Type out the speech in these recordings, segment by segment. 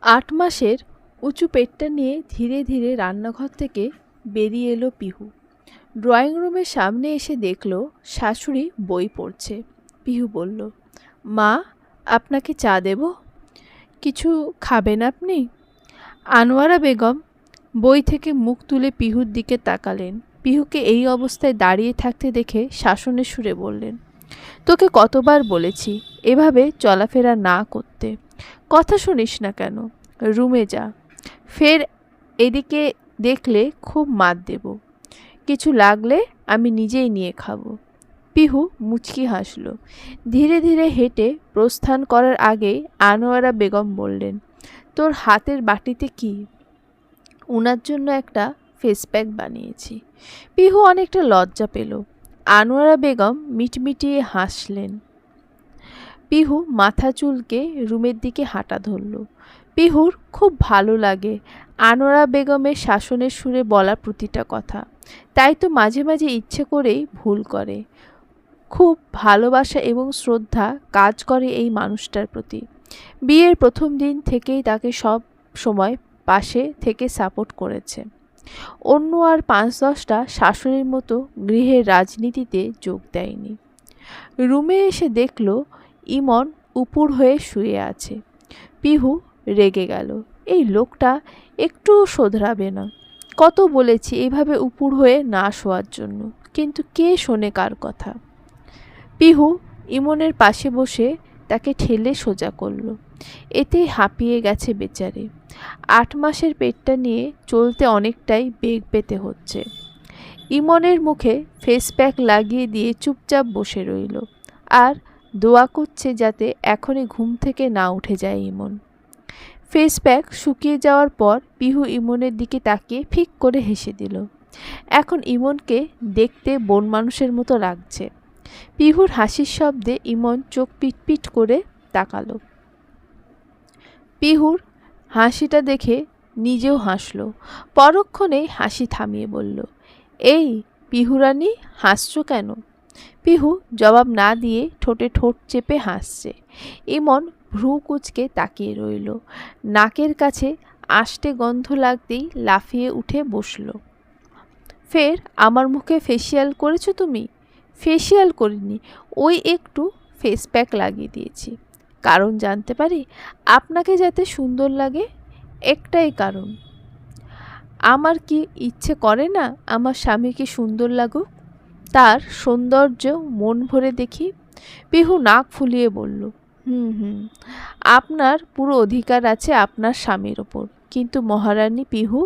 ৮ মাসের উঁচু পেটটা নিয়ে ধীরে ধীরে রান্নাঘর থেকে বেরিয়ে এলো পিহু। ড্রয়িং রুমের সামনে এসে দেখল শাশুড়ি বই পড়ছে। পিহু বলল, মা, আপনাকে চা দেব? কিছু খাবেন আপনি? আনোয়ারা বেগম বই থেকে মুখ তুলে পিহুর দিকে তাকালেন। পিহুকে এই অবস্থায় দাঁড়িয়ে থাকতে দেখে শাসনের সুরে বললেন, তোকে কতবার বলেছি এভাবে চলাফেরা না করতে। কথা শুনিস না কেন? রুমে যা। ফের এদিকে দেখলে খুব মার দেব। কিছু লাগলে আমি নিজেই নিয়ে খাবো। পিহু মুচকি হাসল। ধীরে ধীরে হেঁটে প্রস্থান করার আগেই আনোয়ারা বেগম বললেন, তোর হাতের বাটিতে কি? উনার জন্য একটা ফেস প্যাক বানিয়েছি। পিহু অনেকটা লজ্জা পেল। আনোয়ারা বেগম মিটমিটিয়ে হাসলেন। পিহু মাথা চুলকে রুমের দিকে হাঁটা ধরল। পিহুর খুব ভালো লাগে আনোয়ারা বেগমের শাসনের সুরে বলা প্রতিটা কথা। তাই তো মাঝে মাঝে ইচ্ছে করেই ভুল করে। খুব ভালোবাসা এবং শ্রদ্ধা কাজ করে এই মানুষটার প্রতি। বিয়ের প্রথম দিন থেকেই তাকে সব সময় পাশে থেকে সাপোর্ট করেছে। অন্য আর ৫-১০টা শাশুড়ির মতো গৃহের রাজনীতিতে যোগ দেয়নি। রুমে এসে দেখল ইমন উপুড় হয়ে শুয়ে আছে। পিহু রেগে গেল। এই লোকটা একটুও শোধরাবে না। কত বলেছি এভাবে উপুড় হয়ে না শোয়ার জন্য, কিন্তু কে শোনে কার কথা। পিহু ইমনের পাশে বসে তাকে ঠেলে সোজা করল। এতেই হাঁপিয়ে গেছে বেচারে। ৮ মাসের পেটটা নিয়ে চলতে অনেকটাই বেগ পেতে হচ্ছে। ইমনের মুখে ফেস প্যাক লাগিয়ে দিয়ে চুপচাপ বসে রইল আর দোয়া করছে যাতে এখনই ঘুম থেকে না উঠে যায় ইমন। ফেস প্যাক শুকিয়ে যাওয়ার পর পিহু ইমনের দিকে তাকিয়ে ফিক করে হেসে দিল। এখন ইমনকে দেখতে বন মানুষের মতো লাগছে। পিহুর হাসির শব্দে ইমন চোখ পিটপিট করে তাকালো। পিহুর হাসিটা দেখে নিজেও হাসল। পরক্ষণেই হাসি থামিয়ে বলল, এই পিহুরানি, হাসছো কেন? পিহু জবাব না দিয়ে ঠোঁটে ঠোঁট চেপে হাসছে। ইমন ভ্রু কুঁচকে তাকিয়ে রইল। নাকের কাছে আষ্টে গন্ধ লাগতেই লাফিয়ে উঠে বসল। ফের আমার মুখে ফেসিয়াল করেছো তুমি? ফেসিয়াল করিনি, ওই একটু ফেস প্যাক লাগিয়ে দিয়েছি। কারণ জানতে পারি? আপনাকে যাতে সুন্দর লাগে, একটাই কারণ। আমার কি ইচ্ছে করে না আমার স্বামীকে সুন্দর লাগুক, তার সৌন্দর্য মন ভরে দেখি? পিহু নাক ফুলিয়ে বলল, হুম, আপনার পুরো অধিকার আছে আপনার স্বামীর ওপর, কিন্তু মহারানী পিহু,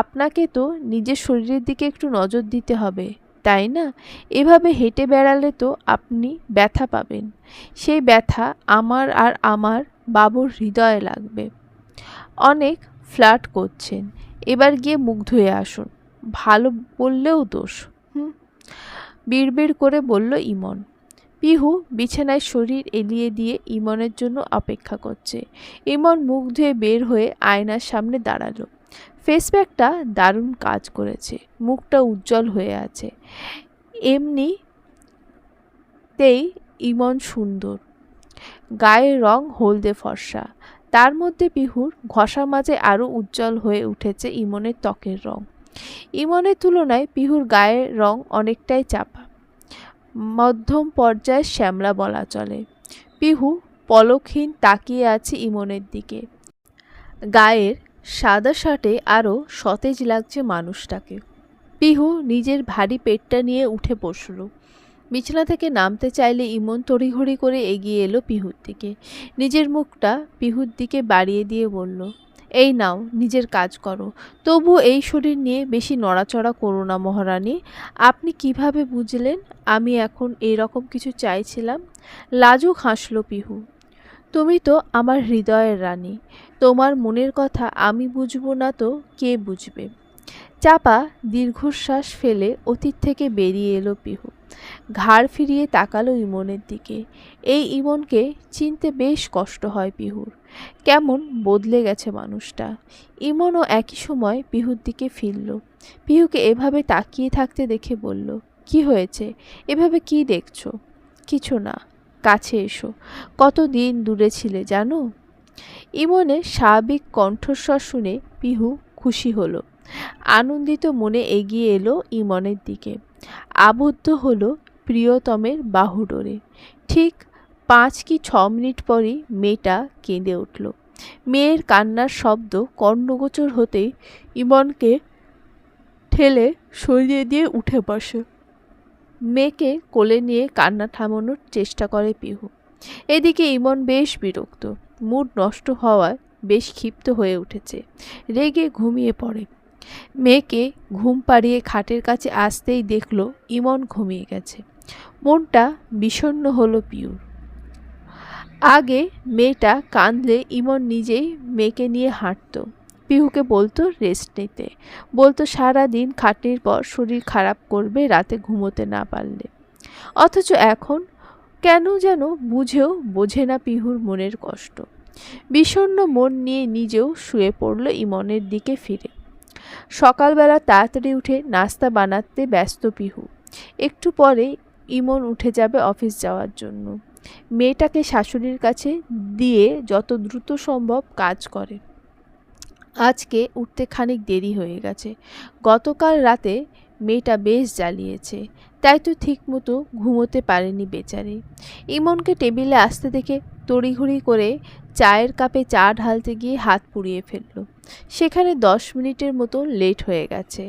আপনাকে তো নিজের শরীরের দিকে একটু নজর দিতে হবে, তাই না? এভাবে হেঁটে বেড়ালে তো আপনি ব্যথা পাবেন। সেই ব্যথা আমার আর আমার বাবুর হৃদয়ে লাগবে। অনেক ফ্লার্ট করছেন, এবার গিয়ে মুখ ধুয়ে আসুন। ভালো বললেও দোষ। বিড়বিড় করে বলল ইমন। পিহু বিছানায় শরীর এলিয়ে দিয়ে ইমনের জন্য অপেক্ষা করছে। ইমন মুখ ধুয়ে বের হয়ে আয়নার সামনে দাঁড়ালো। ফেস প্যাকটা দারুণ কাজ করেছে। মুখটা উজ্জ্বল হয়ে আছে। এমনিতেই ইমন সুন্দর। গায়ের রং হলদে ফর্সা। তার মধ্যে পিহুর ঘষা মাঝে আরও উজ্জ্বল হয়ে উঠেছে ইমনের ত্বকের রং। ইমনের তুলনায় পিহুর গায়ের রং অনেকটাই চাপা, মধ্যম পর্যায়ের শ্যামলা বলা চলে। পিহু পলকহীন তাকিয়ে আছে ইমনের দিকে। গায়ের সাদা শার্টে আরও সতেজ লাগছে মানুষটাকে। পিহু নিজের ভারী পেটটা নিয়ে উঠে বসল। বিছানা থেকে নামতে চাইলে ইমন তড়িঘড়ি করে এগিয়ে এলো পিহুর দিকে। নিজের মুখটা পিহুর দিকে বাড়িয়ে দিয়ে বলল, এই নাও, নিজের কাজ করো। তবু এই শরীর নিয়ে বেশি নড়াচড়া করো না মহারানী। আপনি কিভাবে বুঝলেন আমি এখন এরকম কিছু চাইছিলাম? লাজুক হাসল পিহু। তুমি তো আমার হৃদয়ের রানী। তোমার মনের কথা আমি বুঝবো না তো কে বুঝবে? চাপা দীর্ঘশ্বাস ফেলে অতীত থেকে বেরিয়ে এলো পিহু। ঘাড় ফিরিয়ে তাকালো ইমনের দিকে। এই ইমনকে চিনতে বেশ কষ্ট হয় পিহুর। কেমন বদলে গেছে মানুষটা। ইমনও একই সময় পিহুর দিকে ফিরল। পিহুকে এভাবে তাকিয়ে থাকতে দেখে বলল, কি হয়েছে? এভাবে কি দেখছো? কিছু না, কাছে এসো। কতদিন দূরে ছিলে জানো? ইমনের স্বাভাবিক কণ্ঠস্বর শুনে পিহু খুশি হলো। আনন্দিত মনে এগিয়ে এলো ইমনের দিকে, আবদ্ধ হলো প্রিয়তমের বাহুডোরে। ঠিক 5 কি 6 মিনিট পরই মেয়েটা কেঁদে উঠল। মেয়ের কান্নার শব্দ কর্ণগোচর হতেই ইমনকে ঠেলে সরিয়ে দিয়ে উঠে বসে। মেয়েকে কোলে নিয়ে কান্না থামানোর চেষ্টা করে পিহু। এদিকে ইমন বেশ বিরক্ত, মুড নষ্ট হওয়ায় বেশ ক্ষিপ্ত হয়ে উঠেছে। রেগে ঘুমিয়ে পড়ে। মেয়েকে ঘুম পাড়িয়ে খাটের কাছে আসতেই দেখল ইমন ঘুমিয়ে গেছে। মনটা বিষণ্ণ হলো পিহুর। আগে মেয়েটা কাঁদলে ইমন নিজেই মেয়েকে নিয়ে হাঁটত, পিহুকে বলতো রেস্ট নিতে, বলতো সারাদিন খাটনির পর শরীর খারাপ করবে রাতে ঘুমোতে না পারলে। অথচ এখন কেন যেন বোঝে না পিহুর মনের কষ্ট। বিষণ্ণ মন নিয়ে নিজেও শুয়ে পড়ল ইমনের দিকে ফিরে। সকালবেলা তাড়াতাড়ি উঠে নাস্তা বানাতে ব্যস্ত পিহু। একটু পরে ইমন উঠে যাবে অফিস যাওয়ার জন্য। মেয়েটাকে শাশুড়ির কাছে দিয়ে যত দ্রুত সম্ভব কাজ করে। আজকে উঠতে খানিক দেরি হয়ে গেছে। গতকাল রাতে মেয়েটা বেশ জ্বালিয়েছে, তাই তো ঠিকমতো ঘুমোতে পারেনি বেচারি। ইমনকে টেবিলে আসতে দেখে তড়িঘড়ি করে চায়ের কাপে চা ঢালতে গিয়ে হাত পুড়িয়ে ফেলল। সেখানে 10 মিনিটের মতো লেট হয়ে গেছে।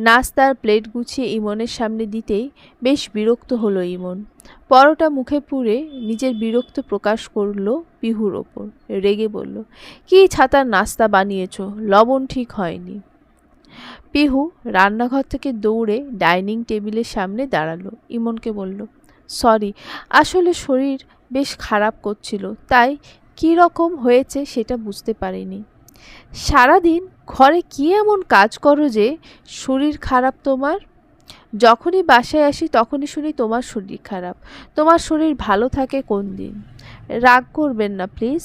নাস্তার প্লেট গুছিয়ে ইমনের সামনে দিতেই বেশ বিরক্ত হলো ইমন। পরোটা মুখে পুরে নিজের বিরক্ত প্রকাশ করল পিহুর ওপর। রেগে বলল, কি ছাতার নাস্তা বানিয়েছ, লবণ ঠিক হয়নি। পিহু রান্নাঘর থেকে দৌড়ে ডাইনিং টেবিলের সামনে দাঁড়ালো। ইমনকে বলল, সরি, আসলে শরীর বেশ খারাপ করছিল, তাই কী রকম হয়েছে সেটা বুঝতে পারিনি। সারাদিন ঘরে কী এমন কাজ করো যে শরীর খারাপ তোমার? যখনই বাসায় আসি তখনই শুনি তোমার শরীর খারাপ। তোমার শরীর ভালো থাকে কোন দিন? রাগ করবেন না প্লিজ,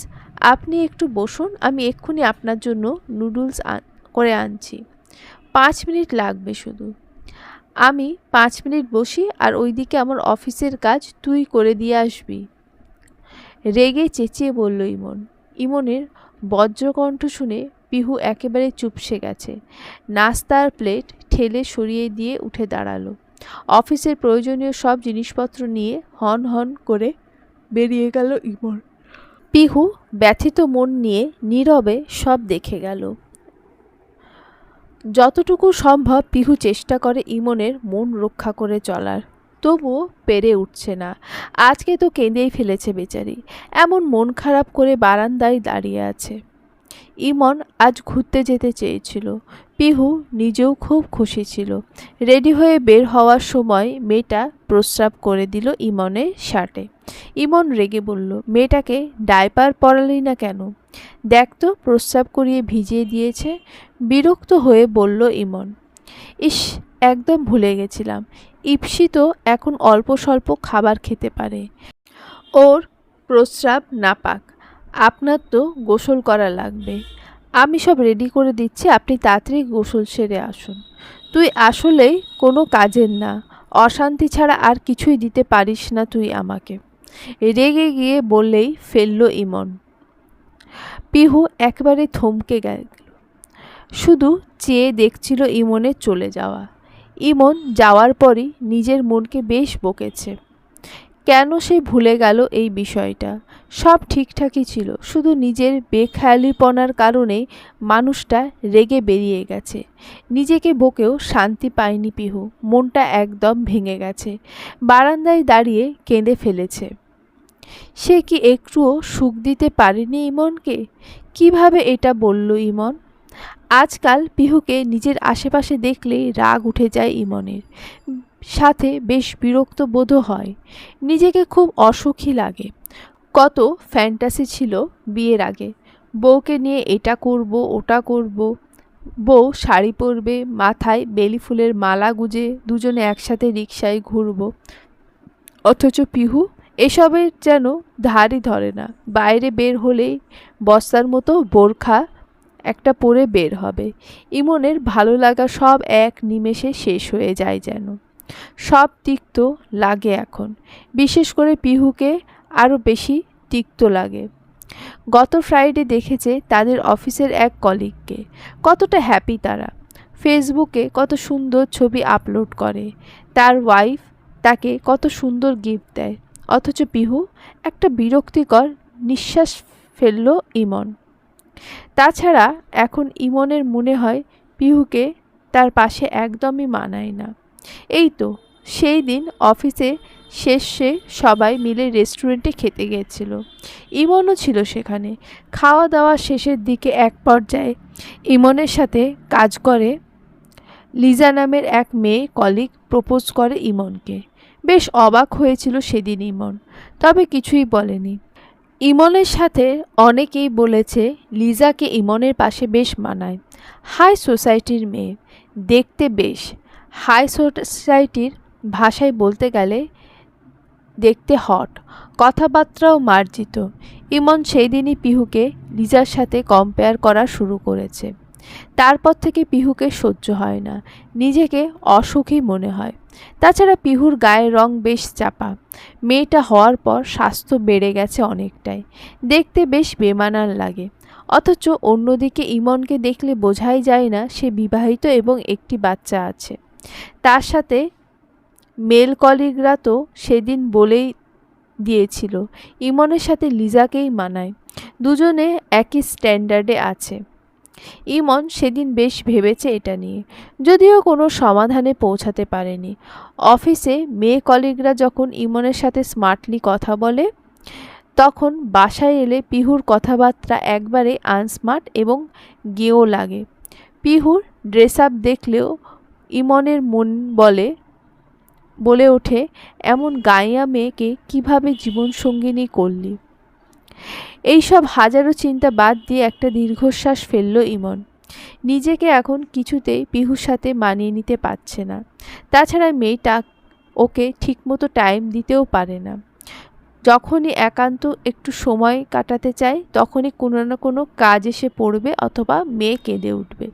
আপনি একটু বসুন, আমি এক্ষুনি আপনার জন্য নুডলস করে আনছি। 5 মিনিট লাগবে শুধু। আমি 5 মিনিট বসি আর ওইদিকে আমার অফিসের কাজ তুই করে দিয়ে আসবি। রেগে চেঁচিয়ে বলল ইমন। ইমনের বজ্রকণ্ঠ শুনে পিহু একেবারে চুপসে গেছে। নাস্তার প্লেট ঠেলে সরিয়ে দিয়ে উঠে দাঁড়ালো। অফিসের প্রয়োজনীয় সব জিনিসপত্র নিয়ে হন হন করে বেরিয়ে গেল ইমন। পিহু ব্যথিত মন নিয়ে নীরবে সব দেখে গেল। যতটুকু সম্ভব পিহু চেষ্টা করে ইমনের মন রক্ষা করে চলার, তবুও পেরে উঠছে না। আজকে তো কেঁদেই ফেলেছে বেচারি, এমন মন খারাপ করে বারান্দায় দাঁড়িয়ে আছে। ইমন আজ ঘুরতে যেতে চেয়েছিল। পিহু নিজেও খুব খুশি ছিল। রেডি হয়ে বের হওয়ার সময় মেয়েটা প্রস্রাব করে দিল ইমনের শার্টে। ইমন রেগে বলল, মেয়েটাকে ডায়পার পরালি না কেন? দেখ তো, প্রস্রাব করিয়ে ভিজিয়ে দিয়েছে। বিরক্ত হয়ে বলল ইমন। ইস, একদম ভুলে গেছিলাম, ইপসি তো এখন অল্প স্বল্প খাবার খেতে পারে। ওর প্রস্রাব নাপাক, আপনার তো গোসল করা লাগবে। আমি সব রেডি করে দিচ্ছি, আপনি তাড়াতাড়ি গোসল সেরে আসুন। তুই আসলেই কোনো কাজের না, অশান্তি ছাড়া আর কিছুই দিতে পারিস না তুই আমাকে। রেগে গিয়ে বললেই ফেলল ইমন। পিহু একবারে থমকে গেল, শুধু চেয়ে দেখছিল ইমনের চলে যাওয়া। ইমন যাওয়ার পরই নিজের মনকে বেশ বকেছে। কেন সে ভুলে গেল এই বিষয়টা? সব ঠিকঠাকই ছিল, শুধু নিজের বেখেয়ালিপনার কারণেই মানুষটা রেগে বেরিয়ে গেছে। নিজেকে বকেও শান্তি পায়নি পিহু, মনটা একদম ভেঙে গেছে। বারান্দায় দাঁড়িয়ে কেঁদে ফেলেছে। সে কি একটুও সুখ দিতে পারেনি ইমনকে? কিভাবে এটা বলল ইমন? আজকাল পিহুকে নিজের আশেপাশে দেখলেই রাগ উঠে যায় ইমনের, সাথে বেশ বিরক্ত বোধও হয়। নিজেকে খুব অসুখী লাগে। কত ফ্যান্টাসি ছিল বিয়ের আগে, বউকে নিয়ে এটা করব ওটা করব, বউ শাড়ি পরবে, মাথায় বেলি ফুলের মালা গুজে দুজনে একসাথে রিকশায় ঘুরব। অথচ পিহু এসবের যেন ধারই ধরে না। বাইরে বের হলেই বস্তার মতো বোরখা একটা পরে বের হবে। ইমনের ভালো লাগা সব এক নিমেষে শেষ হয়ে যায় যেন। সব তিক্ত লাগে এখন, বিশেষ করে পিহুকে আরও বেশি তিক্ত লাগে। গত ফ্রাইডে দেখেছে তাদের অফিসের এক কলিগকে। কতটা হ্যাপি তারা। ফেসবুকে কত সুন্দর ছবি আপলোড করে। তার ওয়াইফ তাকে কত সুন্দর গিফট দেয়। অথচ পিহু একটা বিরক্তিকর নিঃশ্বাস ফেলল ইমন। তাছাড়া এখন ইমনের মনে হয় পিহুকে তার পাশে একদমই মানায় না। এই তো সেই দিন অফিসে শেষে সবাই মিলে রেস্টুরেন্টে খেতে গিয়েছিল। ইমনও ছিল সেখানে। খাওয়া দাওয়া শেষের দিকে এক পর্যায়ে ইমনের সাথে কাজ করে লিজা নামের এক মেয়ে কলিগ প্রপোজ করে ইমনকে। বেশ অবাক হয়েছিল সেদিন ইমন, তবে কিছুই বলেনি। ইমনের সাথে অনেকেই বলেছে লিজাকে ইমনের পাশে বেশ মানায়। হাই সোসাইটির মেয়ে, দেখতে বেশ। হাই সোসাইটির ভাষায় বলতে গেলে দেখতে হট, কথাবার্তাও মার্জিত। ইমন সেই দিনই পিহুকে লিজার সাথে কম্পেয়ার করা শুরু করেছে। তারপর থেকে পিহুকে সহ্য হয় না, নিজেকে অসুখী মনে হয়। তাছাড়া পিহুর গায়ের রং বেশ চাপা। মেয়েটা হওয়ার পর স্বাস্থ্য বেড়ে গেছে অনেকটাই, দেখতে বেশ বেমানান লাগে। অথচ অন্যদিকে ইমনকে দেখলে বোঝাই যায় না সে বিবাহিত এবং একটি বাচ্চা আছে। তার সাথে মেল কলিগরা তো সেদিন বলেই দিয়েছিল ইমনের সাথে লিজাকেই মানায়, দুজনে একই স্ট্যান্ডার্ডে আছে। ইমন সেদিন বেশ ভেবেছে এটা নিয়ে, যদিও কোনো সমাধানে পৌঁছাতে পারেনি। অফিসে মেয়ে কলিগরা যখন ইমনের সাথে স্মার্টলি কথা বলে, তখন বাসায় এলে পিহুর কথাবার্তা একবারে আনস্মার্ট এবং গেঁয়ো লাগে। পিহুর ড্রেস আপ দেখলেও ইমনের মন বলে ওঠে, এমন গাইয়া মেয়েকে কিভাবে জীবনসঙ্গিনী করলি। এইসব হাজারো চিন্তা বাদ দিয়ে একটা দীর্ঘশ্বাস ফেলল ইমন। নিজেকে এখন কিছুতেই পিহুর সাথে মানিয়ে নিতে পারছে না। তাছাড়া মেয়েটা ওকে ঠিকমতো টাইম দিতেও পারে না। যখনই একান্ত একটু সময় কাটাতে চায় তখনই কোনো না কোনো কাজ এসে পড়বে, অথবা মেয়ে কেঁদে উঠবে,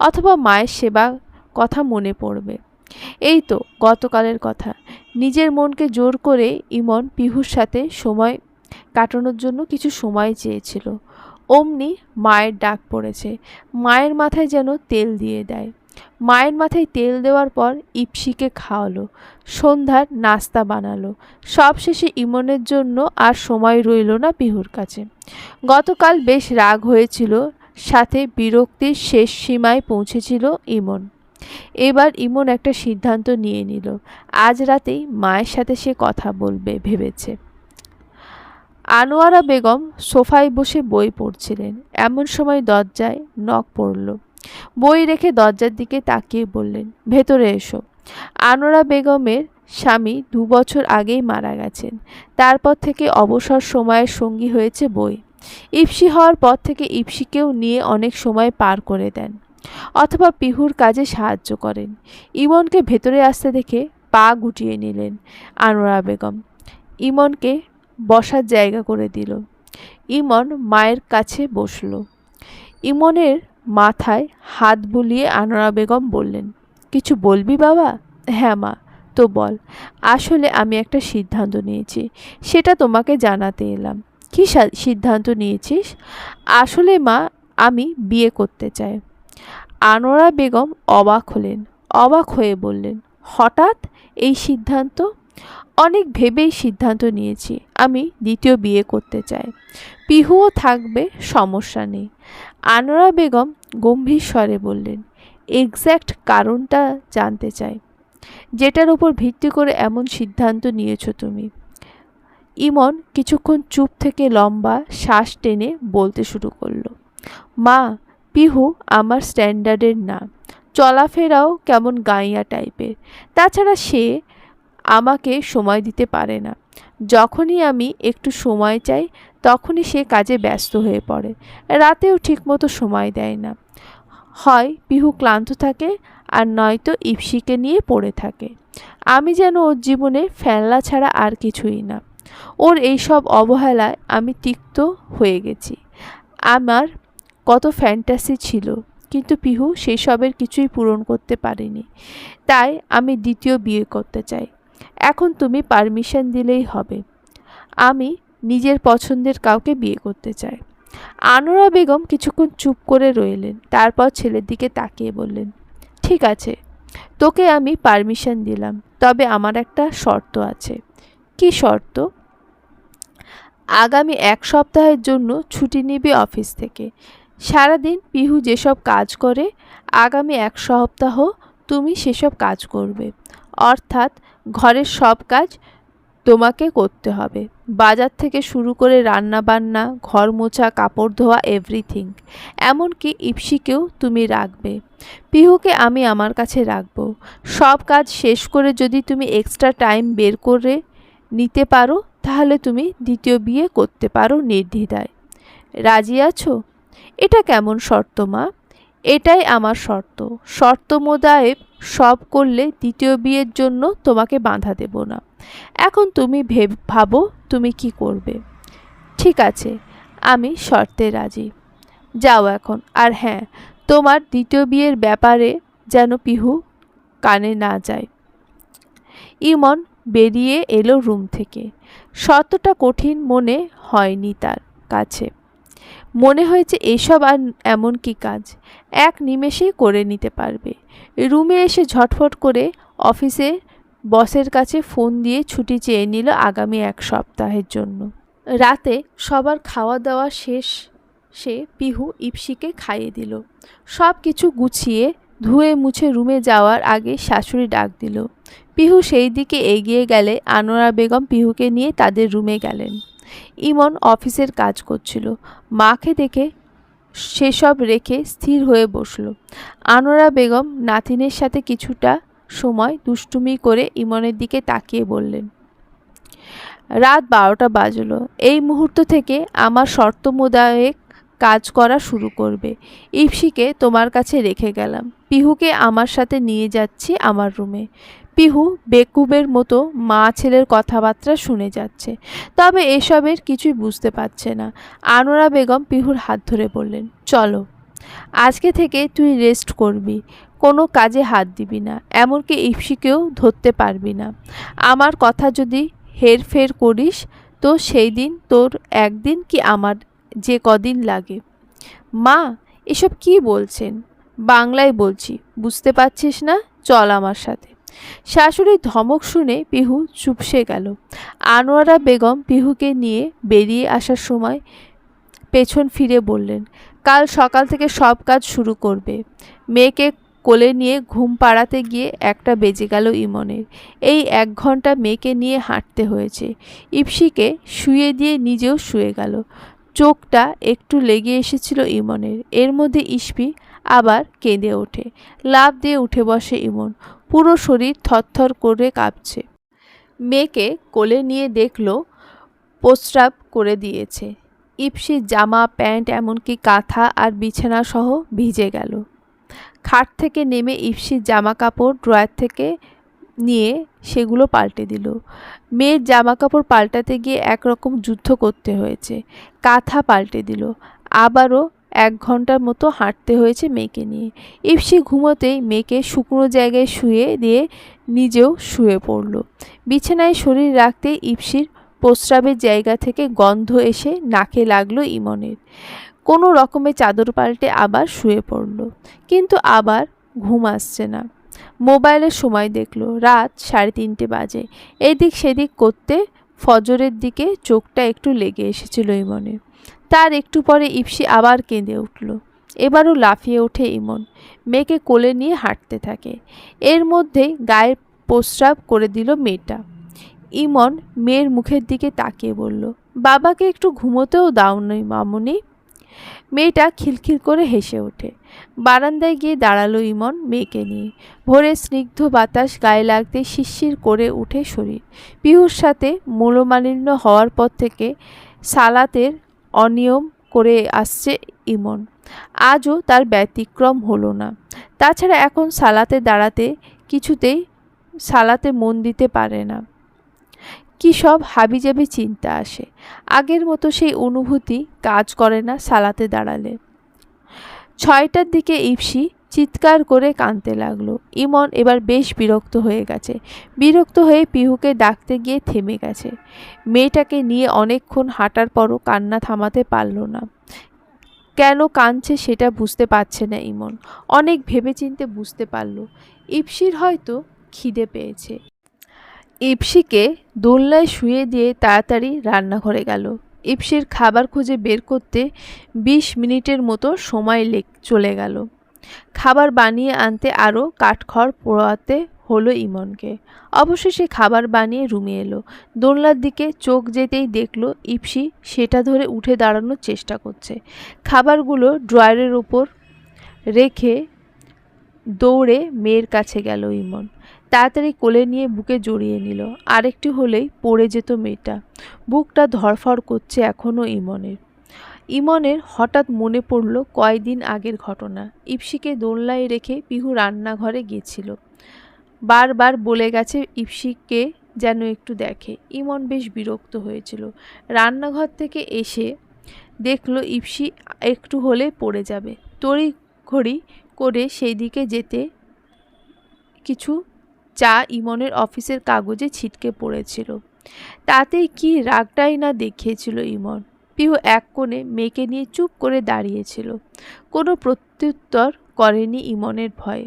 অথবা মায়ের সেবা কথা মনে পড়বে। এই তো গতকালের কথা। নিজের মনকে জোর করে ইমন পিহুর সাথে সময় কাটানোর জন্য কিছু সময় চেয়েছিল। অমনি মায়ের ডাক পড়েছে। মায়ের মাথায় যেন তেল দিয়ে দেয়। মায়ের মাথায় তেল দেওয়ার পর ইপসিকে খাওয়ালো, সন্ধ্যার নাস্তা বানালো। সবশেষে ইমনের জন্য আর সময় রইল না পিহুর কাছে। গতকাল বেশ রাগ হয়েছিল, সাথে বিরক্তির শেষ সীমায় পৌঁছেছিল ইমন। এবার ইমন একটা সিদ্ধান্ত নিয়ে নিল। আজ রাতেই মায়ের সাথে সে কথা বলবে ভেবেছে। আনোয়ারা বেগম সোফায় বসে বই পড়ছিলেন। এমন সময় দরজায় নক পড়ল। বই রেখে দরজার দিকে তাকিয়ে বললেন, ভেতরে এসো। আনোয়ারা বেগমের স্বামী 2 বছর আগেই মারা গেছেন। তারপর থেকে অবসর সময়ের সঙ্গী হয়েছে বই। ইপসি হওয়ার পর থেকে ইপসিকেও নিয়ে অনেক সময় পার করে দেন, অথবা পিহুর কাজে সাহায্য করেন। ইমনকে ভেতরে আসতে দেখে পা গুটিয়ে নিলেন আনোয়ারা বেগম। ইমনকে বসার জায়গা করে দিল। ইমন মায়ের কাছে বসল। ইমনের মাথায় হাত বুলিয়ে আনোয়ারা বেগম বললেন, কিছু বলবি বাবা? হ্যাঁ মা, তো বল। আসলে আমি একটা সিদ্ধান্ত নিয়েছি, সেটা তোমাকে জানাতে এলাম। কী সিদ্ধান্ত নিয়েছিস? আসলে মা, আমি বিয়ে করতে চাই। আনোয়ারা বেগম অবাক হলেন। অবাক হয়ে বললেন, হঠাৎ এই সিদ্ধান্ত? অনেক ভেবেই সিদ্ধান্ত নিয়েছি, আমি দ্বিতীয় বিয়ে করতে চাই। পিহুও থাকবে, সমস্যা নেই। আনোয়ারা বেগম গম্ভীর স্বরে বললেন, এক্স্যাক্ট কারণটা জানতে চাই, যেটার উপর ভিত্তি করে এমন সিদ্ধান্ত নিয়েছো তুমি। ইমন কিছুক্ষণ চুপ থেকে লম্বা শ্বাস টেনে বলতে শুরু করলো, মা, পিহু আমার স্ট্যান্ডার্ডের না, চলাফেরাও কেমন গাইয়া টাইপের। তাছাড়া সে আমাকে সময় দিতে পারে না। যখনই আমি একটু সময় চাই তখনই সে কাজে ব্যস্ত হয়ে পড়ে। রাতেও ঠিকমতো সময় দেয় না। হয় পিহু ক্লান্ত থাকে, আর নয়তো ইপসিকে নিয়ে পড়ে থাকে। আমি যেন ওর জীবনে ফেলনা ছাড়া আর কিছুই না। ওর এইসব অবহেলায় আমি তিক্ত হয়ে গেছি। আমার কত ফ্যান্টাসি ছিল, কিন্তু পিহু সেসবের কিছুই পূরণ করতে পারেনি। তাই আমি দ্বিতীয় বিয়ে করতে চাই। এখন তুমি পারমিশন দিলেই হবে। আমি নিজের পছন্দের কাউকে বিয়ে করতে চায়। আনোয়ারা বেগম কিছুক্ষণ চুপ করে রইলেন, তারপর ছেলের দিকে তাকিয়ে বললেন, ঠিক আছে, তোকে আমি পারমিশন দিলাম, তবে আমার একটা শর্ত আছে। কি শর্ত? আগামী 1 সপ্তাহের জন্য ছুটি নিবি অফিস থেকে। সারাদিন পিহু যেসব কাজ করে আগামী 1 সপ্তাহ তুমি সেসব কাজ করবে। অর্থাৎ ঘরের সব কাজ তোমাকে করতে হবে, বাজার থেকে শুরু করে রান্না বান্না, ঘর মোছা, কাপড় ধোয়া, এভরিথিং। এমনকি ইপসিকেও তুমি রাখবে। পিহুকে আমি আমার কাছে রাখবো। সব কাজ শেষ করে যদি তুমি এক্সট্রা টাইম বের করে নিতে পারো তাহলে তুমি দ্বিতীয় বিয়ে করতে পারো নির্দ্বিধায়। রাজি আছো? এটা কেমন শর্ত মা? এটাই আমার শর্ত। শর্ত মোতাবেক সব করলে দ্বিতীয় বিয়ের জন্য তোমাকে বাধা দেব না। এখন তুমি ভাবো তুমি কি করবে। ঠিক আছে, আমি শর্তে রাজি। যাও এখন। আর হ্যাঁ, তোমার দ্বিতীয় বিয়ের ব্যাপারে যেন পিহু কানে না যায়। ইমন বেরিয়ে এলো রুম থেকে। শর্তটা কঠিন মনে হয়নি তার কাছে। মনে হয়েছে এসব আর এমন কি কাজ, এক নিমেষেই করে নিতে পারবে। রুমে এসে ঝটফট করে অফিসে বসের কাছে ফোন দিয়ে ছুটি চেয়ে নিল আগামী 1 সপ্তাহের জন্য। রাতে সবার খাওয়া দাওয়া শেষ, সে পিহু ইপসিকে খাইয়ে দিল। সব কিছু গুছিয়ে ধুয়ে মুছে রুমে যাওয়ার আগে শাশুড়ি ডাক দিল। পিহু সেই দিকে এগিয়ে গেলে আনোয়ারা বেগম পিহুকে নিয়ে তাদের রুমে গেলেন। ইমন অফিসের কাজ করছিল। মাকে দেখে সেসব রেখে স্থির হয়ে বসল। আনোয়ারা বেগম নাতিনের সাথে কিছুটা সময় দুষ্টুমি করে ইমনের দিকে তাকিয়ে বললেন, রাত 12টা বাজলো। এই মুহূর্ত থেকে আমার শর্ত মোতাবেক কাজ করা শুরু করবে। ইপসিকে তোমার কাছে রেখে গেলাম। পিহুকে আমার সাথে নিয়ে যাচ্ছি আমার রুমে। পিহু বেকুবের মতো মা ছেলের কথাবার্তা শুনে যাচ্ছে, তবে এসবের কিছুই বুঝতে পারছে না। আনোয়ারা বেগম পিহুর হাত ধরে বললেন, চলো, আজকে থেকে তুই রেস্ট করবি, কোনো কাজে হাত দিবি না, এমনকি ইপসিকেও ধরতে পারবি না। আমার কথা যদি হেরফের করিস তো সেই দিন তোর একদিন কি আমার যে কদিন লাগে। মা, এসব কি বলছেন? বাংলায় বলছি, বুঝতে পারছিস না? চল আমার সাথে। শাশুড়ির ধমক শুনে পিহু চুপসে গেল। আনোয়ারা বেগম পিহুকে নিয়ে বেরিয়ে আসার সময় পেছন ফিরে বললেন, কাল সকাল থেকে সব কাজ শুরু করবে। মেয়েকে কোলে নিয়ে ঘুম পাড়াতে গিয়ে 1টা বেজে গেল ইমনের। এই 1 ঘন্টা মেয়েকে নিয়ে হাঁটতে হয়েছে। ইপসিকে শুয়ে দিয়ে নিজেও শুয়ে গেল। চোখটা একটু লেগে এসেছিল ইমনের। এর মধ্যে ইস্পি আবার কেঁদে ওঠে। লাফ দিয়ে উঠে বসে ইমন। পুরো শরীর থরথর করে কাঁপছে। মেয়েকে কোলে নিয়ে দেখল প্রস্রাব করে দিয়েছে। ইপসির জামা, প্যান্ট, এমনকি কাঁথা আর বিছানা সহ ভিজে গেল। খাট থেকে নেমে ইপসির জামা কাপড় ড্রয়ার থেকে নিয়ে সেগুলো পাল্টে দিল। মেয়ের জামা কাপড় পাল্টাতে গিয়ে একরকম যুদ্ধ করতে হয়েছে। কাঁথা পাল্টে দিল। আবারও 1 ঘন্টার মতো হাঁটতে হয়েছে মেয়েকে নিয়ে। ইপসি ঘুমোতেই মেয়েকে শুকনো জায়গায় শুয়ে দিয়ে নিজেও শুয়ে পড়ল। বিছানায় শরীর রাখতে ইপসির প্রস্রাবের জায়গা থেকে গন্ধ এসে নাকে লাগলো ইমনের। কোনো রকমে চাদর পাল্টে আবার শুয়ে পড়ল, কিন্তু আবার ঘুম আসছে না। মোবাইলের সময় দেখল, রাত 3:30 বাজে। এদিক সেদিক করতে ফজরের দিকে চোখটা একটু লেগে এসেছিল ইমনের। তার একটু পরে ইপসি আবার কেঁদে উঠল। এবারও লাফিয়ে ওঠে ইমন। মেয়েকে কোলে নিয়ে হাঁটতে থাকে। এর মধ্যেই গায়ে প্রস্রাব করে দিল মেয়েটা। ইমন মেয়ের মুখের দিকে তাকিয়ে বলল, বাবাকে একটু ঘুমোতেও দাওনি মামুনি? মেয়েটা খিলখিল করে হেসে ওঠে। বারান্দায় গিয়ে দাঁড়ালো ইমন মেয়েকে নিয়ে। ভোরের স্নিগ্ধ বাতাস গায়ে লাগতে শিরশির করে উঠে শরীর। পিহুর সাথে মনোমালিন্য হওয়ার পর থেকে সালাতের অনিয়ম করে আসছে ইমন। আজও তার ব্যতিক্রম হলো না। তাছাড়া এখন সালাতে দাঁড়াতে কিছুতেই সালাতে মন দিতে পারে না। কি সব হাবিজাবি চিন্তা আসে। আগের মতো সেই অনুভূতি কাজ করে না সালাতে দাঁড়ালে। 6টার দিকে ইপসি চিৎকার করে কাঁদতে লাগলো। ইমন এবার বেশ বিরক্ত হয়ে গেছে। বিরক্ত হয়ে পিহুকে ডাকতে গিয়ে থেমে গেছে। মেয়েটাকে নিয়ে অনেকক্ষণ হাঁটার পরও কান্না থামাতে পারল না। কেন কাঁদছে সেটা বুঝতে পারছে না ইমন। অনেক ভেবেচিন্তে বুঝতে পারল ইপসির হয়তো খিদে পেয়েছে। ইপসিকে দোলনায় শুয়ে দিয়ে তাড়াতাড়ি রান্নাঘরে গেল। ইপসির খাবার খুঁজে বের করতে 20 মিনিটের মতো সময় চলে গেল। খাবার বানিয়ে আনতে আরও কাঠখড় পোড়াতে হলো ইমনকে। অবশেষে খাবার বানিয়ে রুমে এলো। দোলনার দিকে চোখ যেতেই দেখলো ইপসি সেটা ধরে উঠে দাঁড়ানোর চেষ্টা করছে। খাবারগুলো ড্রয়ারের ওপর রেখে দৌড়ে মেয়ের কাছে গেল ইমন। তাড়াতাড়ি কোলে নিয়ে বুকে জড়িয়ে নিল। আরেকটি হলেই পড়ে যেত মেয়েটা। বুকটা ধড়ফড় করছে এখনও ইমনের হঠাৎ মনে পড়ল কয়দিন আগের ঘটনা। ইপসিকে দোলনায় রেখে পিহু রান্নাঘরে গিয়েছিল। বারবার বলে গেছে ইপসিকে যেন একটু দেখে। ইমন বেশ বিরক্ত হয়েছিল। রান্নাঘর থেকে এসে দেখলো ইপসি একটু হলে পড়ে যাবে। তড়িঘড়ি করে সেই দিকে যেতে কিছু চা ইমনের অফিসের কাগজে ছিটকে পড়েছিল। তাতেই কি রাগটাই না দেখিয়েছিল ইমন। পিহু এক কোণে মেয়েকে নিয়ে চুপ করে দাঁড়িয়েছিল। কোনো প্রত্যুত্তর করেনি ইমনের ভয়ে।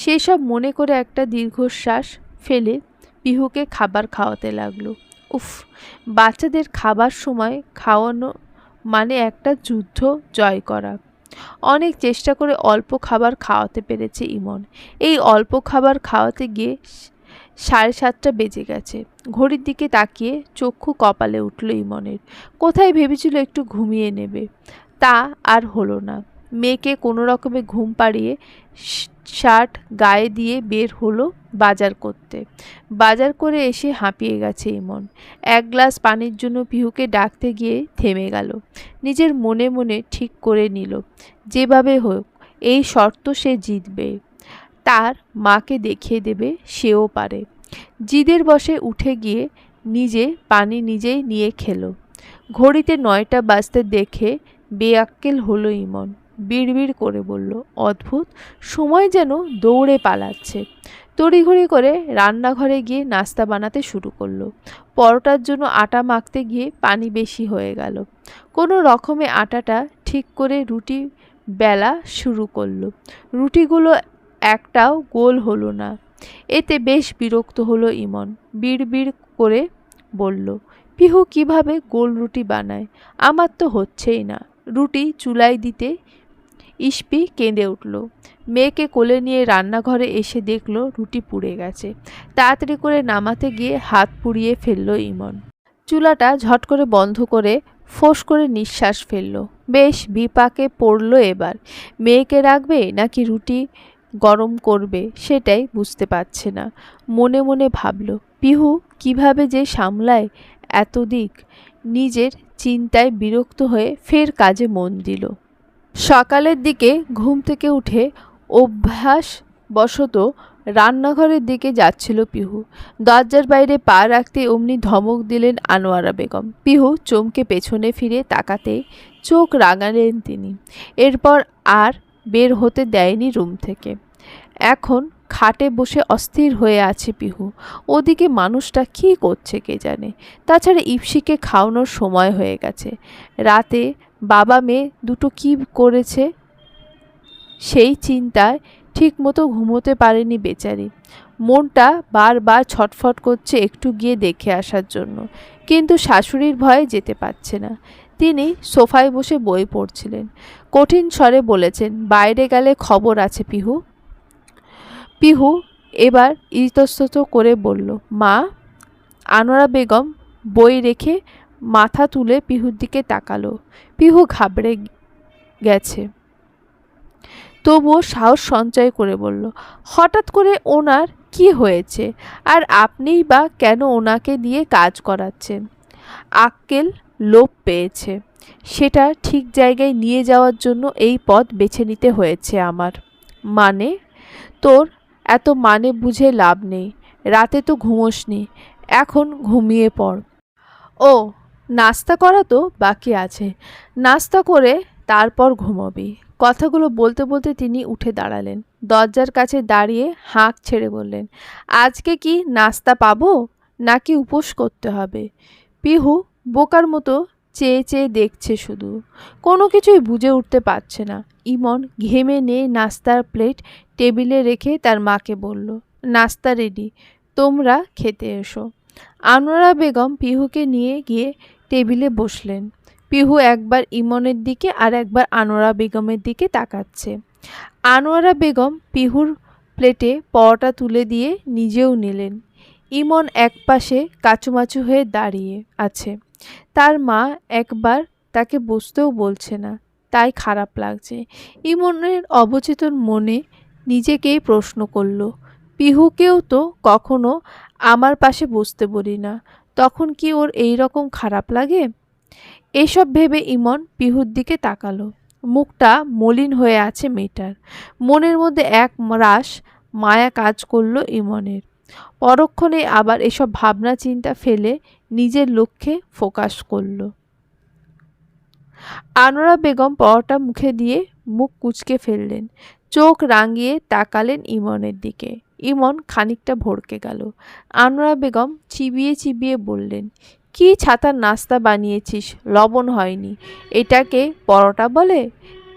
সেসব মনে করে একটা দীর্ঘশ্বাস ফেলে পিহুকে খাবার খাওয়াতে লাগলো। উফ, বাচ্চাদের খাবার সময় খাওয়ানো মানে একটা যুদ্ধ জয় করা। অনেক চেষ্টা করে অল্প খাবার খাওয়াতে পেরেছে ইমন। এই অল্প খাবার খাওয়াতে গিয়ে 7:30 বেজে গেছে। ঘড়ির দিকে তাকিয়ে চক্ষু কপালে উঠল ইমনের। কোথায় ভেবেছিল একটু ঘুমিয়ে নেবে, তা আর হলো না। মেয়েকে কোনো রকমে ঘুম পাড়িয়ে শার্ট গায়ে দিয়ে বের হলো বাজার করতে। বাজার করে এসে হাঁপিয়ে গেছে ইমন। এক গ্লাস পানির জন্য পিহুকে ডাকতে গিয়ে থেমে গেল। নিজের মনে মনে ঠিক করে নিল যেভাবে হোক এই শর্ত সে জিতবে। তার মাকে দেখিয়ে দেবে সেও পারে। জিদের বশে উঠে গিয়ে নিজে পানি নিজেই নিয়ে খেলো। ঘড়িতে 9টা বাজতে দেখে বেআক্কেল হলো ইমন। বিড়বিড় করে বলল, অদ্ভুত, সময় যেন দৌড়ে পালাচ্ছে। তড়িঘড়ি করে রান্নাঘরে গিয়ে নাস্তা বানাতে শুরু করলো। পরোটার জন্য আটা মাখতে গিয়ে পানি বেশি হয়ে গেল। কোনো রকমে আটাটা ঠিক করে রুটি বেলা শুরু করলো। রুটিগুলো একটাও গোল হলো না। এতে বেশ বিরক্ত হলো ইমন। বিড়বিড় করে বলল, পিহু কিভাবে গোল রুটি বানায়? আমার তো হচ্ছেই না। রুটি চুলায় দিতে ইস্পি কেঁদে উঠল। মেয়েকে কোলে নিয়ে রান্নাঘরে এসে দেখল রুটি পুড়ে গেছে। তাড়াতাড়ি করে নামাতে গিয়ে হাত পুড়িয়ে ফেলল ইমন। চুলাটা ঝট করে বন্ধ করে ফোঁস করে নিঃশ্বাস ফেলল। বেশ বিপাকে পড়ল এবার। মেয়েকে রাখবে নাকি রুটি গরম করবে সেটাই বুঝতে পারছে না। মনে মনে ভাবল, পিহু কিভাবে যে সামলায় এত দিক। নিজের চিন্তায় বিরক্ত হয়ে ফের কাজে মন দিল। সকালের দিকে ঘুম থেকে উঠে অভ্যাসবশত রান্নাঘরের দিকে যাচ্ছিল পিহু। দরজার বাইরে পা রাখতে অমনি ধমক দিলেন আনোয়ারা বেগম। পিহু চমকে পেছনে ফিরে তাকাতে চোখ রাঙালেন তিনি। এরপর আর বের হতে দেয়নি রুম থেকে। এখন খাটে বসে অস্থির হয়ে আছে পিহু। ওদিকে মানুষটা কী করছে কে জানে। তাছাড়া ইপসিকে খাওয়ানোর সময় হয়ে গেছে। রাতে বাবা মেয়ে দুটো কী করেছে সেই চিন্তায় ঠিকমতো ঘুমোতে পারেনি বেচারি। মনটা বারবার ছটফট করছে একটু গিয়ে দেখে আসার জন্য, কিন্তু শাশুড়ির ভয়ে যেতে পারছে না। তিনি সোফায় বসে বই পড়ছিলেন। কঠিন স্বরে বলেছেন, বাইরে গেলে খবর আছে পিহু। পিহু এবার ইতস্তত করে বলল, মা। আনোয়ারা বেগম বই রেখে মাথা তুলে পিহুর দিকে তাকালো। পিহু ঘাবড়ে গেছে, তবুও সাহস সঞ্চয় করে বলল, হঠাৎ করে ওনার কি হয়েছে? আর আপনিই বা কেন ওনাকে দিয়ে কাজ করাচ্ছেন? আক্কেল লোপ পেয়েছে, সেটা ঠিক জায়গায় নিয়ে যাওয়ার জন্য এই পথ বেছে নিতে হয়েছে আমার। মানে? তোর এত মানে বুঝে লাভ নেই। রাতে তো ঘুমোসনি, এখন ঘুমিয়ে পড়। ও, নাস্তা করা তো বাকি আছে। নাস্তা করে তারপর ঘুমোবি। কথাগুলো বলতে বলতে তিনি উঠে দাঁড়ালেন। দরজার কাছে দাঁড়িয়ে হাঁক ছেড়ে বললেন, আজকে কি নাস্তা পাবো নাকি উপোস করতে হবে? পিহু বোকার মতো চেয়ে চেয়ে দেখছে শুধু, কোনো কিছুই বুঝে উঠতে পারছে না। ইমন ঘেমে নিয়ে নাস্তার প্লেট টেবিলে রেখে তার মাকে বলল, নাস্তা রেডি, তোমরা খেতে এসো। আনোয়ারা বেগম পিহুকে নিয়ে গিয়ে টেবিলে বসলেন। পিহু একবার ইমনের দিকে আর একবার আনোয়ারা বেগমের দিকে তাকাচ্ছে। আনোয়ারা বেগম পিহুর প্লেটে পরোটা তুলে দিয়ে নিজেও নিলেন। ইমন একপাশে কাচুমাচু হয়ে দাঁড়িয়ে আছে। তার মা একবার তাকে বসতেও বলছে না, তাই খারাপ লাগছে। ইমনের অবচেতন মনে নিজেকেই প্রশ্ন করল, পিহুকেও তো কখনো আমার পাশে বসতে বলি না, তখন কি ওর এই রকম খারাপ লাগে? এসব ভেবে ইমন পিহুর দিকে তাকালো। মুখটা মলিন হয়ে আছে মেয়েটার। মনের মধ্যে এক রাশ মায়া কাজ করলো ইমনের। পরক্ষণে আবার এসব ভাবনা চিন্তা ফেলে নিজের লক্ষ্যে ফোকাস করলো। আনোয়ারা বেগম পরোটা মুখে দিয়ে মুখ কুঁচকে ফেললেন। চোখ রাঙিয়ে তাকালেন ইমনের দিকে। ইমন খানিকটা ভড়কে গেল। আনোয়ারা বেগম চিবিয়ে চিবিয়ে বললেন, কি ছাতার নাস্তা বানিয়েছিস, লবণ হয়নি, এটাকে পরোটা বলে?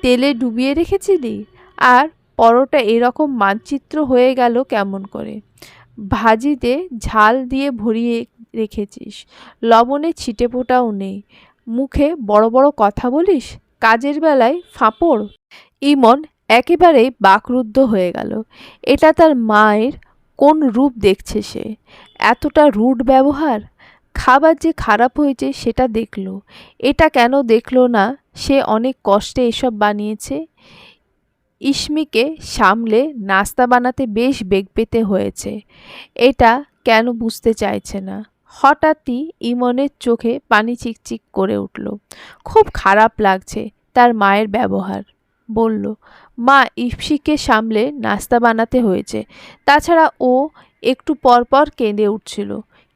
তেলে ডুবিয়ে রেখেছিলি? আর পরোটা এরকম মানচিত্র হয়ে গেল কেমন করে? ভাজিতে ঝাল দিয়ে ভরিয়ে রেখেছিস, লবণে ছিটে ফোটাও নেই, মুখে বড় বড় কথা বলিস, কাজের বেলায় ফাঁপড়। ইমন একেবারেই বাকরুদ্ধ হয়ে গেল। এটা তার মায়ের কোন রূপ দেখছে সে? এতটা রুড ব্যবহার! খাবার যে খারাপ হয়েছে সেটা দেখলো, এটা কেন দেখলো না সে অনেক কষ্টে এসব বানিয়েছে? ইসমিকে সামলে নাস্তা বানাতে বেশ বেগ পেতে হয়েছে, এটা কেন বুঝতে চাইছে না? হঠাৎই ইমনের চোখে পানি চিকচিক করে উঠল। খুব খারাপ লাগছে তার মায়ের ব্যবহার। বলল, মা, ইপসিকে সামলে নাস্তা বানাতে হয়েছে, তাছাড়া ও একটু পর পর কেঁদে উঠছিল,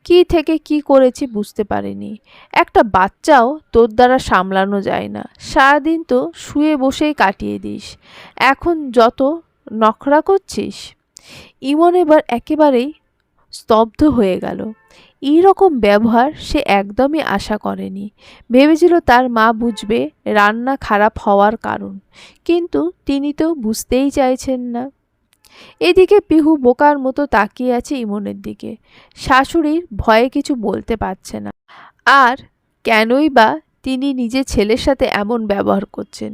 কি থেকে কি করেছি বুঝতে পারিনি। একটা বাচ্চাও তোর দ্বারা সামলানো যায় না, সারাদিন তো শুয়ে বসেই কাটিয়ে দিস, এখন যত নখরা করছিস। ইমন এবার একেবারেই স্তব্ধ হয়ে গেল। এই রকম ব্যবহার সে একদমই আশা করেনি। ভেবেছিল তার মা বুঝবে রান্না খারাপ হওয়ার কারণ, কিন্তু তিনি তো বুঝতেই চাইছেন না। এদিকে পিহু বোকার মতো তাকিয়ে আছে ইমনের দিকে। শাশুড়ির ভয়ে কিছু বলতে পারছে না। আর কেনই বা তিনি নিজের ছেলের সাথে এমন ব্যবহার করছেন?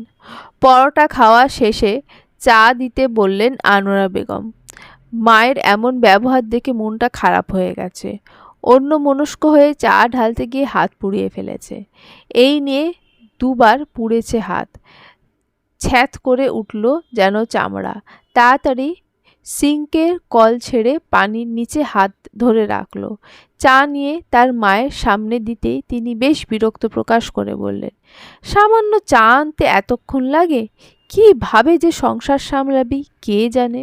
পরোটা খাওয়া শেষে চা দিতে বললেন আনোয়ারা বেগম। মায়ের এমন ব্যবহার দেখে মনটা খারাপ হয়ে গেছে। অন্যমনস্ক হয়ে চা ঢালতে গিয়ে হাত পুড়িয়ে ফেলেছে। এই নিয়ে দুবার পুড়েছে হাত, ছ্যাঁত করে উঠল যেন চামড়া। তাড়াতাড়ি সিঙ্কের কল ছেড়ে পানির নিচে হাত ধরে রাখল। চা নিয়ে তার মায়ের সামনে দিতেই তিনি বেশ বিরক্ত প্রকাশ করে বললেন, সামান্য চা আনতে এতক্ষণ লাগে? কীভাবে যে সংসার সামলাবি কে জানে।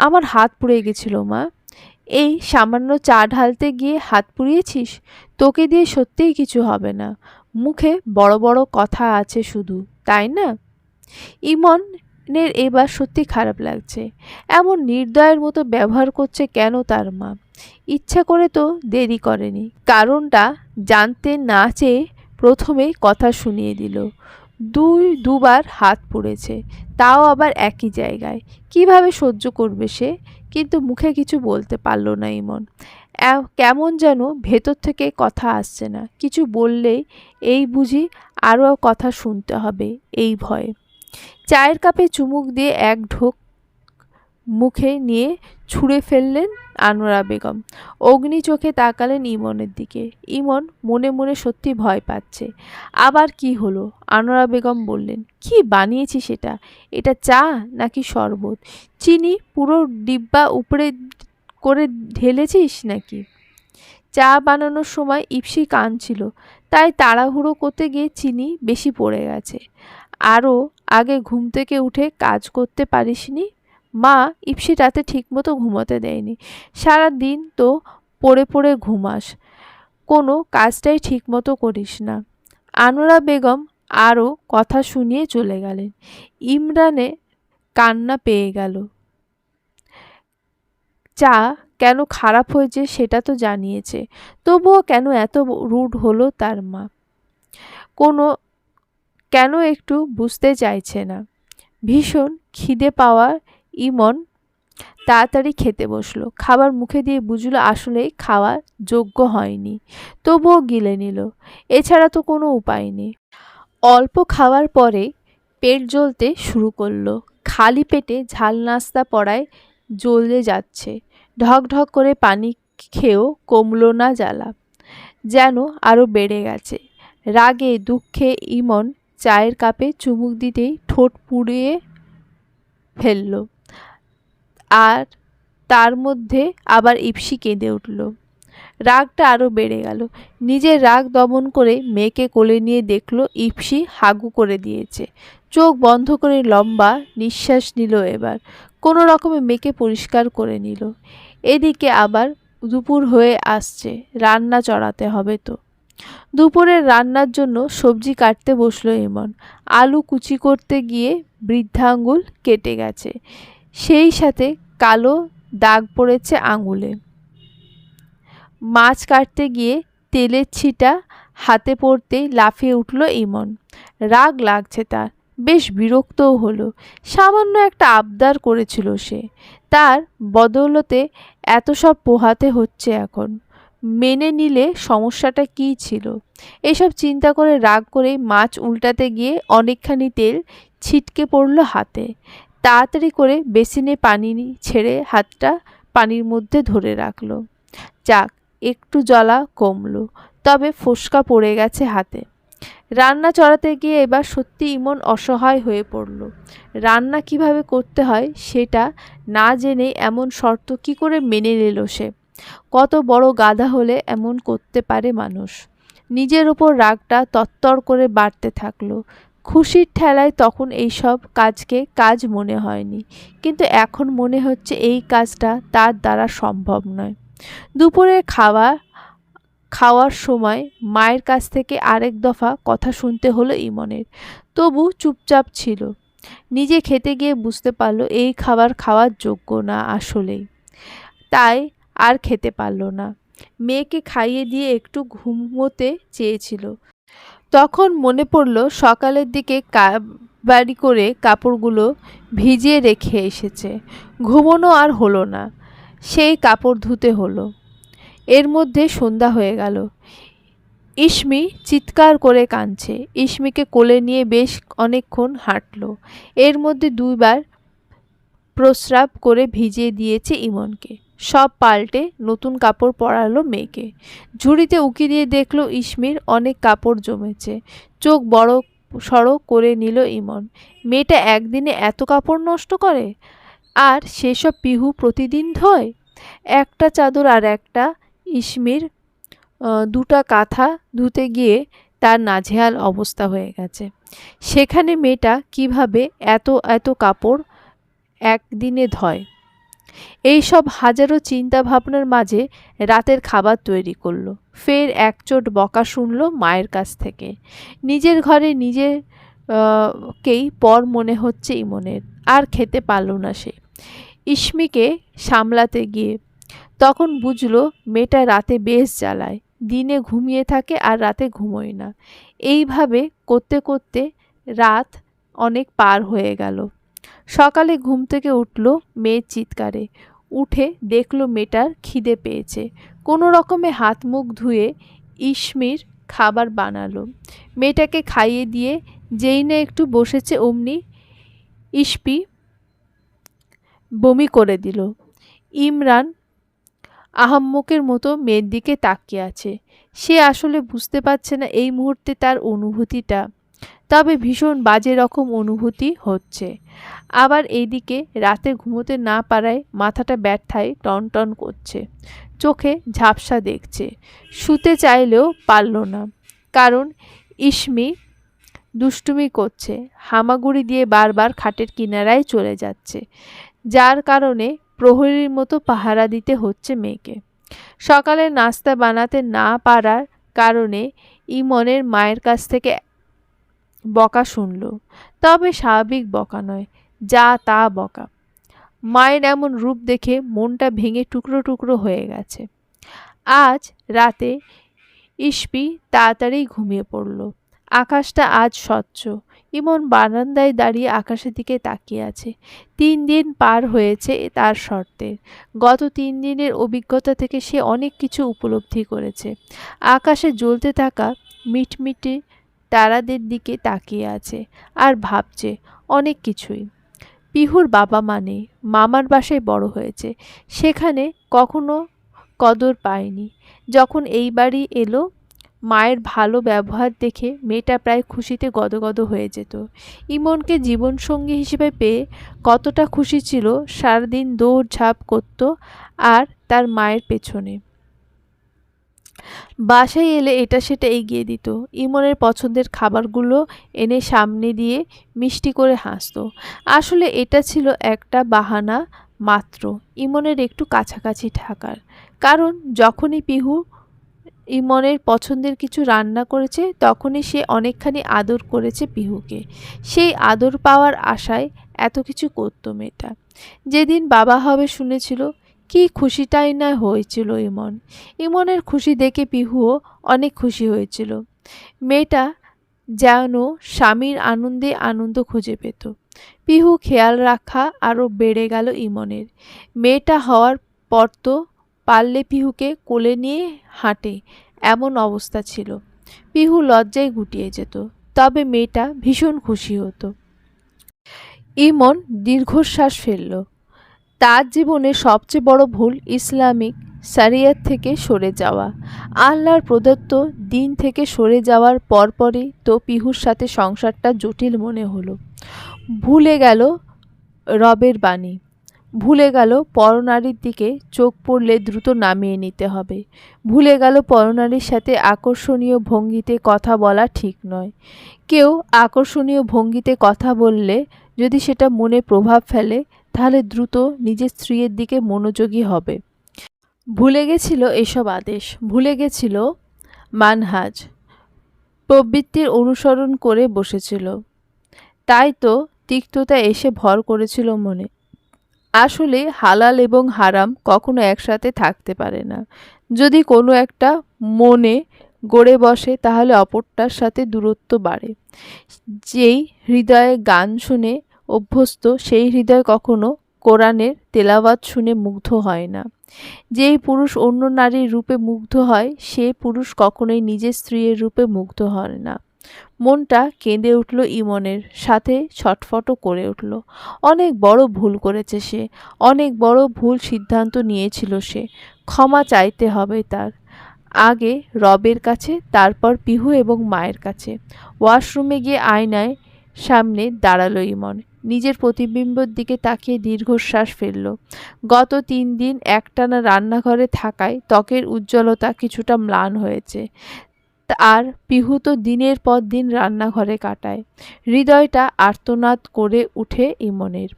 আমার হাত পুড়ে গেছিল মা, এই সামান্য চা ঢালতে গিয়ে হাত পুড়িয়েছিস? তোকে দিয়ে সত্যিই কিছু হবে না, মুখে বড় বড় কথা আছে শুধু, তাই না? ইমনের এবার সত্যি খারাপ লাগছে। এমন নির্দয়ের মতো ব্যবহার করছে কেন তার মা? ইচ্ছা করে তো দেরি করেনি, কারণটা জানতে না চেয়ে প্রথমেই কথা শুনিয়ে দিল। দুবার হাত পুড়েছে, তাও আবার একই জায়গায়। কিভাবে সহ্য করবে সে? কিন্তু মুখে কিছু বলতে পারল না ইমন। কেমন যেন ভেতর থেকে কথা আসছে না, কিছু বললেই এই বুঝি আরও কথা শুনতে হবে, এই ভয়ে। চায়ের কাপে চুমুক দিয়ে এক ঢোক মুখে নিয়ে ছুঁড়ে ফেললেন আনোয়ারা বেগম। অগ্নি চোখে তাকালেন ইমনের দিকে। ইমন মনে মনে সত্যি ভয় পাচ্ছে। আবার কি হলো? আনোয়ারা বেগম বললেন, কি বানিয়েছি সেটা? এটা চা নাকি শরবত? চিনি পুরো ডিব্বা উপরে করে ঢেলেছিস নাকি? চা বানানোর সময় ইপসি কাঁদছিল, তাই তাড়াহুড়ো করতে গিয়ে চিনি বেশি পড়ে গেছে। আরও আগে ঘুম থেকে উঠে কাজ করতে পারিসনি? মা, ইপসি রাতে ঠিকমতো ঘুমোতে দেয়নি, সারা দিন তো পড়ে পড়ে ঘুমাস, কোনো কাজটাই ঠিকমতো করিস না। আনোয়ারা বেগম আরও কথা শুনিয়ে চলে গেলেন। ইমরানে কান্না পেয়ে গেল। চা কেন খারাপ হয়েছে সেটা তো জানিয়েছে, তবুও কেন এত রুড হলো তার মা? কোনো কেন একটু বুঝতে চাইছে না। ভীষণ খিদে পাওয়া ইমন তাড়াতাড়ি খেতে বসলো। খাবার মুখে দিয়ে বুঝলো আসলেই খাওয়া যোগ্য হয়নি, তবুও গিলে নিল। এছাড়া তো কোনো উপায় নেই। অল্প খাওয়ার পরে পেট জ্বলতে শুরু করলো। খালি পেটে ঝাল নাস্তা পড়ায় জ্বলে যাচ্ছে। ঢক ঢক করে পানি খেয়েও কমলো না জ্বালা, যেন আরও বেড়ে গেছে। রাগে দুঃখে ইমন চায়ের কাপে চুমুক দিতেই ঠোঁট পুড়িয়ে ফেলল। আর তার মধ্যে আবার ইপসি কেঁদে উঠল। রাগটা আরও বেড়ে গেল। নিজের রাগ দমন করে মেয়েকে কোলে নিয়ে দেখল ইপসি হাগু করে দিয়েছে। চোখ বন্ধ করে লম্বা নিঃশ্বাস নিল। এবার কোনো রকমে মেয়েকে পরিষ্কার করে নিল। এদিকে আবার দুপুর হয়ে আসছে, রান্না চড়াতে হবে তো। দুপুরের রান্নার জন্য সবজি কাটতে বসলো ইমন। আলু কুচি করতে গিয়ে বৃদ্ধাঙ্গুল কেটে গেছে, সেই সাথে কালো দাগ পড়েছে আঙুলে। মাছ কাটতে গিয়ে তেলের ছিটা হাতে পড়তেই লাফিয়ে উঠল ইমন। রাগ লাগছে তার, বেশ বিরক্তও হলো। সামান্য একটা আবদার করেছিল সে, তার বদৌলতে এত সব পোহাতে হচ্ছে এখন। মেনে নিলে সমস্যাটা কী ছিল? এসব চিন্তা করে রাগ করেই মাছ উল্টাতে গিয়ে অনেকখানি তেল ছিটকে পড়ল হাতে। তাড়াতাড়ি করে বেসিনে পানি ছেড়ে হাতটা পানির মধ্যে ধরে রাখল। যাক, একটু জ্বালা কমলো, তবে ফোসকা পড়ে গেছে হাতে। রান্না চড়াতে গিয়ে এবার সত্যি ইমন অসহায় হয়ে পড়ল। রান্না কিভাবে করতে হয় সেটা না জেনে এমন শর্ত কি করে মেনে নিল সে? কত বড় গাধা হলে এমন করতে পারে মানুষ? নিজের ওপর রাগটা তত্তর করে বাড়তে থাকলো। খুশির ঠেলায় তখন এইসব কাজকে কাজ মনে হয়নি, কিন্তু এখন মনে হচ্ছে এই কাজটা তার দ্বারা সম্ভব নয়। দুপুরে খাওয়ার সময় মায়ের কাছ থেকে আরেক দফা কথা শুনতে হলো ইমনের, তবু চুপচাপ ছিল। নিজে খেতে গিয়ে বুঝতে পারল এই খাবার খাওয়ার যোগ্য না আসলেই, তাই আর খেতে পারল না। মেয়েকে খাইয়ে দিয়ে একটু ঘুমোতে চেয়েছিল। তখন মনে পড়ল সকালের দিকে বাড়ি করে কাপড়গুলো ভিজিয়ে রেখে এসেছে। ঘুমোনো আর হলো না, সেই কাপড় ধুতে হলো। এর মধ্যে সন্ধ্যা হয়ে গেল। ইসমি চিৎকার করে কাঁদছে। ইসমিকে কোলে নিয়ে বেশ অনেকক্ষণ হাঁটল। এর মধ্যে দুইবার প্রস্রাব করে ভিজিয়ে দিয়েছে ইমনকে। সব পাল্টে নতুন কাপড় পরালো মেয়েকে। ঝুড়িতে উকি দিয়ে দেখল ইসমির অনেক কাপড় জমেছে। চোখ বড় সড়ো করে নিল ইমন। মেয়েটা একদিনে এত কাপড় নষ্ট করে? আর সেসব পিহু প্রতিদিন ধোয়? একটা চাদর আর একটা ইসমির দুটা কাঁথা ধুতে গিয়ে তার নাজেহাল অবস্থা হয়ে গেছে। সেখানে মেয়েটা কিভাবে এত এত কাপড় একদিনে ধয়? এইসব হাজারো চিন্তা ভাবনার মাঝে রাতের খাবার তৈরি করলো। ফের একচোট বকা শুনল মায়ের কাছ থেকে। নিজের ঘরে নিজের কেই পর মনে হচ্ছে ইমনের। আর খেতে পারল না সে ইসমিকে সামলাতে গিয়ে। তখন বুঝলো মেয়েটা রাতে বেশ জ্বালায়, দিনে ঘুমিয়ে থাকে আর রাতে ঘুমোয় না। এইভাবে করতে করতে রাত অনেক পার হয়ে গেল। সকালে ঘুম থেকে উঠল মেয়ের চিৎকারে। উঠে দেখল মেয়েটার খিদে পেয়েছে। কোনো রকমে হাত মুখ ধুয়ে ইসমির খাবার বানালো। মেয়েটাকে খাইয়ে দিয়ে যেই না একটু বসেছে অমনি ইসপি বমি করে দিল। ইমরান আহাম্মকের মতো মেয়ের দিকে তাকিয়ে আছে। সে আসলে বুঝতে পারছে না এই মুহূর্তে তার অনুভূতিটা, তবে ভীষণ বাজে রকম অনুভূতি হচ্ছে। আবার এইদিকে রাতে ঘুমোতে না পারায় মাথাটা ব্যথায় টনটন করছে। চোখে ঝাপসা দেখছে। শুতে চাইলেও পারল না, কারণ ইসমি দুষ্টুমি করছে। হামাগুড়ি দিয়ে বারবার খাটের কিনারায় চলে যাচ্ছে, যার কারণে প্রহরীর মতো পাহারা দিতে হচ্ছে মেয়েকে। সকালে নাস্তা বানাতে না পারার কারণে ইমনের মায়ের কাছ থেকে বকা শুনল, তবে স্বাভাবিক বকা নয়, যা তা বকা। মায়ের এমন রূপ দেখে মনটা ভেঙে টুকরো টুকরো হয়ে গেছে। আজ রাতে ইস্পি তাড়াতাড়ি ঘুমিয়ে পড়ল। আকাশটা আজ স্বচ্ছ। ইমন বারান্দায় দাঁড়িয়ে আকাশের দিকে তাকিয়ে আছে। 3 দিন পার হয়েছে তার শর্তের। গত 3 দিনের অভিজ্ঞতা থেকে সে অনেক কিছু উপলব্ধি করেছে। আকাশে জ্বলতে থাকা মিটমিটে তারাদের দিকে তাকিয়ে আছে আর ভাবছে অনেক কিছুই। পিহুর বাবা মা নেই, মামার বাসায় বড় হয়েছে, সেখানে কখনো কদর পায়নি। যখন এই বাড়ি এলো, মায়ের ভালো ব্যবহার দেখে মেয়েটা প্রায় খুশিতে গদগদ হয়ে যেত। ইমনকে জীবনসঙ্গী হিসেবে পেয়ে কতটা খুশি ছিল, সারাদিন দৌড়ঝাঁপ করত আর তার মায়ের পেছনে। বাসায় এলে এটা সেটা এগিয়ে দিত, ইমনের পছন্দের খাবারগুলো এনে সামনে দিয়ে মিষ্টি করে হাসত। আসলে এটা ছিল একটা বাহানা মাত্র, ইমনের একটু কাছাকাছি থাকার। কারণ যখনই পিহু ইমনের পছন্দের কিছু রান্না করেছে, তখনই সে অনেকখানি আদর করেছে পিহুকে। সেই আদর পাওয়ার আশায় এত কিছু করত মেয়েটা। যেদিন বাবা হবে শুনেছিল, কি খুশিটাই না হয়েছিল ইমন। ইমনের খুশি দেখে পিহুও অনেক খুশি হয়েছিল। মেয়েটা যেন স্বামীর আনন্দে আনন্দ খুঁজে পেত। পিহু খেয়াল রাখা আরও বেড়ে গেল ইমনের। মেয়েটা হওয়ার পর তো পারলে পিহুকে কোলে নিয়ে হাঁটে, এমন অবস্থা ছিল। পিহু লজ্জায় গুটিয়ে যেত, তবে মেয়েটা ভীষণ খুশি হতো। ইমন দীর্ঘশ্বাস ফেলল। তার জীবনে সবচেয়ে বড় ভুল ইসলামিক শরিয়ত থেকে সরে যাওয়া। আল্লাহর প্রদত্ত দিন থেকে সরে যাওয়ার পরপরই তো পিহুর সাথে সংসারটা জটিল মনে হলো। ভুলে গেল রবের বাণী, ভুলে গেল পরনারীর দিকে চোখ পড়লে দ্রুত নামিয়ে নিতে হবে, ভুলে গেল পরনারীর সাথে আকর্ষণীয় ভঙ্গিতে কথা বলা ঠিক নয়। কেউ আকর্ষণীয় ভঙ্গিতে কথা বললে যদি সেটা মনে প্রভাব ফেলে, তাহলে দ্রুত নিজের স্ত্রীর দিকে মনোযোগী হবে। ভুলে গেছিল এসব আদেশ, ভুলে গেছিল মানহাজ, প্রবৃত্তির অনুসরণ করে বসেছিল। তাই তো তিক্ততা এসে ভর করেছিল মনে। আসলে হালাল এবং হারাম কখনো একসাথে থাকতে পারে না। যদি কোনো একটা মনে গড়ে বসে, তাহলে অপরটার সাথে দূরত্ব বাড়ে। যেই হৃদয়ে গান শুনে অভ্যস্ত, সেই হৃদয় কখনো কোরআনের তেলাওয়াত শুনে মুগ্ধ হয় না। যেই পুরুষ অন্য নারীর রূপে মুগ্ধ হয়, সে পুরুষ কখনোই নিজের স্ত্রীর রূপে মুগ্ধ হয় না। মনটা কেঁদে উঠল ইমনের, সাথে ছটফটও করে উঠল। অনেক বড় ভুল করেছে সে, অনেক বড় ভুল সিদ্ধান্ত নিয়েছিল সে। ক্ষমা চাইতে হবে তার, আগে রবের কাছে, তারপর পিহু এবং মায়ের কাছে। ওয়াশরুমে গিয়ে আয়নায় সামনে দাঁড়ালো ইমন। নিজের প্রতিবিম্বের দিকে তাকিয়ে দীর্ঘশ্বাস ফেলল। গত 3 দিন একটানা রান্নাঘরে থাকায় ত্বকের উজ্জ্বলতা কিছুটা ম্লান হয়েছে। আর পিহু তো দিনের পর দিন রান্নাঘরে কাটায়। হৃদয়টা আর্তনাদ করে উঠে ইমনের।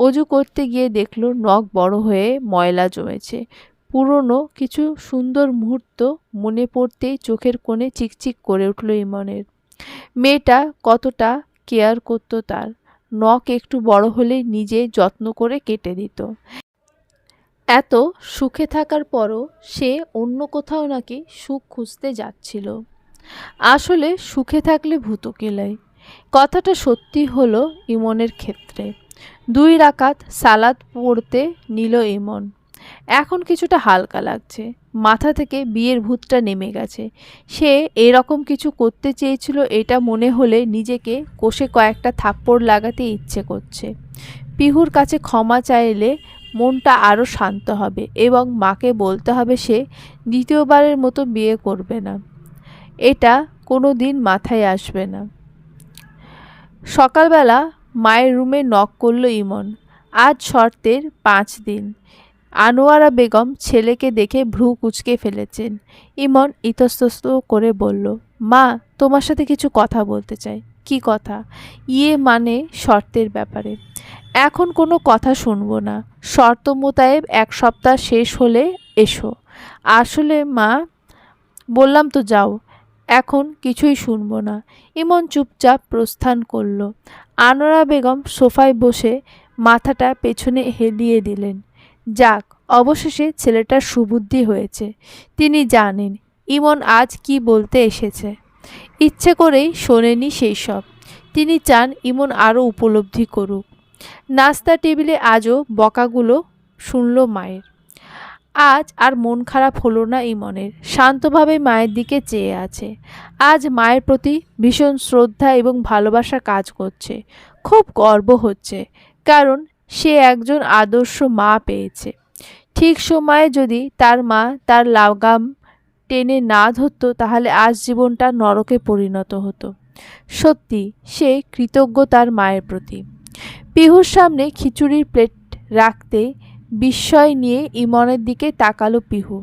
অজু করতে গিয়ে দেখল নখ বড় হয়ে ময়লা জমেছে। পুরনো কিছু সুন্দর মুহূর্ত মনে পড়তেই চোখের কোণে চিকচিক করে উঠল ইমনের। মেয়েটা কতটা কেয়ার করত তার। নখ একটু বড় হলেই নিজে যত্ন করে কেটে দিত। এত সুখে থাকার পরও সে অন্য কোথাও নাকি সুখ খুঁজতে যাচ্ছিল। আসলে সুখে থাকলে ভূত কেলায়, কথাটা সত্যি হলো ইমনের ক্ষেত্রে। 2 রাকাত সালাত পড়তে নিল ইমন। এখন কিছুটা হালকা লাগছে, মাথা থেকে বিয়ের ভূতটা নেমে গেছে। সে এরকম কিছু করতে চেয়েছিল, এটা মনে হলে নিজেকে কষে কয়েকটা থাপ্পড় লাগাতে ইচ্ছে করছে। পিহুর কাছে ক্ষমা চাইলে মনটা আরও শান্ত হবে এবং মাকে বলতে হবে সে দ্বিতীয়বারের মতো বিয়ে করবে না। এটা কোনো দিন মাথায় আসবে না। সকালবেলা মায়ের রুমে নক করল ইমন। আজ শর্তের 5 দিন। আনোয়ারা বেগম ছেলেকে দেখে ভ্রু কুঁচকে ফেলেছেন। ইমন ইতস্তত করে বলল, মা, তোমার সাথে কিছু কথা বলতে চাই। কি কথা? মানে শর্তের ব্যাপারে। এখন কোনো কথা শুনবো না, শর্ত মোতায়েব 1 সপ্তাহ শেষ হলে এসো। আসলে মা, বললাম তো যাও, এখন কিছুই শুনবো না। ইমন চুপচাপ প্রস্থান করল। আনোয়ারা বেগম সোফায় বসে মাথাটা পেছনে হেলিয়ে দিলেন। যাক, অবশেষে ছেলেটার সুবুদ্ধি হয়েছে। তিনি জানেন ইমন আজ কি বলতে এসেছে। ইচ্ছে করেই শোনেনি সেই সব। তিনি চান ইমন আরও উপলব্ধি করুক। নাস্তা টেবিলে আজও বকাগুলো শুনল মায়ের। আজ আর মন খারাপ হলো না ইমনের। শান্তভাবে মায়ের দিকে চেয়ে আছে। আজ মায়ের প্রতি ভীষণ শ্রদ্ধা এবং ভালোবাসা কাজ করছে। খুব গর্ব হচ্ছে, কারণ সে একজন আদর্শ মা পেয়েছে। ঠিক সময়ে যদি তার মা তার লাগাম টেনে না ধরত, তাহলে আজ জীবনটা নরকে পরিণত হতো। সত্যি সে কৃতজ্ঞ তার মায়ের প্রতি। পিহুর সামনে খিচুড়ির প্লেট রাখতে বিস্ময় নিয়ে ইমনের দিকে তাকালো পিহু।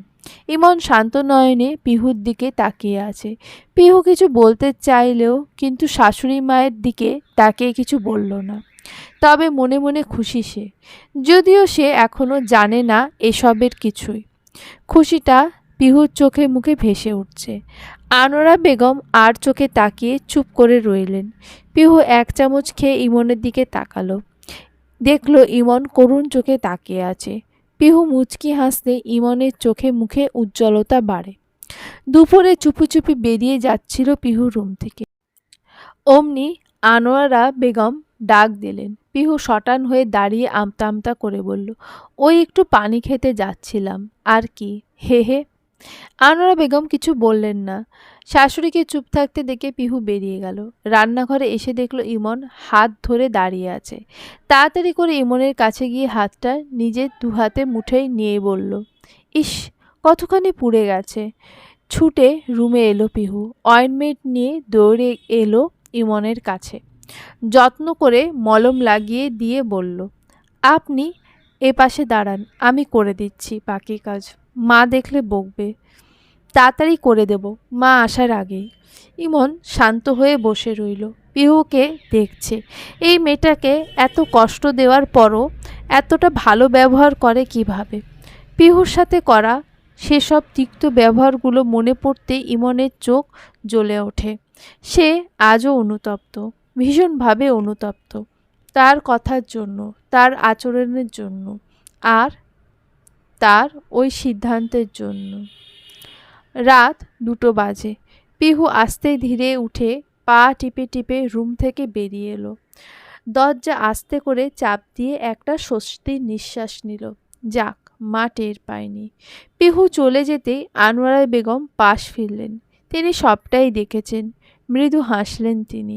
ইমন শান্ত নয়নে পিহুর দিকে তাকিয়ে আছে। পিহু কিছু বলতে চাইলেও কিন্তু শাশুড়ি মায়ের দিকে তাকিয়ে কিছু বলল না। তবে মনে মনে খুশি সে, যদিও সে এখনো জানে না এসবের কিছুই। খুশিটা পিহুর চোখে মুখে ভেসে উঠছে। আনোয়ারা বেগম আর চোখে তাকিয়ে চুপ করে রইলেন। পিহু এক চামচ খেয়ে ইমনের দিকে তাকালো। দেখল ইমন করুণ চোখে তাকিয়ে আছে। পিহু মুচকি হাসতে ইমনের চোখে মুখে উজ্জ্বলতা বাড়ে। দুপুরে চুপি চুপি বেরিয়ে যাচ্ছিল পিহু রুম থেকে। অমনি আনোয়ারা বেগম ডাক দিলেন। পিহু শটান হয়ে দাঁড়িয়ে আমতা আমতা করে বলল, ওই একটু পানি খেতে যাচ্ছিলাম, আর কি, হে হে। আনোয়ারা বেগম কিছু বললেন না। শাশুড়িকে চুপ থাকতে দেখে পিহু বেরিয়ে গেল। রান্নাঘরে এসে দেখল ইমন হাত ধরে দাঁড়িয়ে আছে। তাড়াতাড়ি করে ইমনের কাছে গিয়ে হাতটা নিজের দুহাতে মুঠোয় নিয়ে বলল, ইস, কতখানি পুড়ে গেছে। ছুটে রুমে এলো পিহু। অয়েনমেন্ট নিয়ে দৌড়ে এলো ইমনের কাছে। যত্ন করে মলম লাগিয়ে দিয়ে বলল, আপনি এপাশে দাঁড়ান, আমি করে দিচ্ছি বাকি কাজ। মা দেখলে বকবে। তাড়াতাড়ি করে দেব, মা আসার আগেই। ইমন শান্ত হয়ে বসে রইল। পিহুকে দেখছে। এই মেয়েটাকে এত কষ্ট দেওয়ার পরও এতটা ভালো ব্যবহার করে কিভাবে। পিহুর সাথে করা সেসব তিক্ত ব্যবহারগুলো মনে পড়তে ইমনের চোখ জ্বলে ওঠে। সে আজও অনুতপ্ত, ভীষণভাবে অনুতপ্ত। তার কথার জন্য, তার আচরণের জন্য, আর তার ওই সিদ্ধান্তের জন্য। রাত 2টো বাজে। পিহু আস্তে ধীরে উঠে পা টিপে টিপে রুম থেকে বেরিয়ে এলো। দরজা আস্তে করে চাপ দিয়ে একটা স্বস্তির নিঃশ্বাস নিল। যাক, মা টের পায়নি। পিহু চলে যেতেই আনোয়ারা বেগম পাশ ফিরলেন। তিনি সবটাই দেখেছেন। মৃদু হাসলেন তিনি।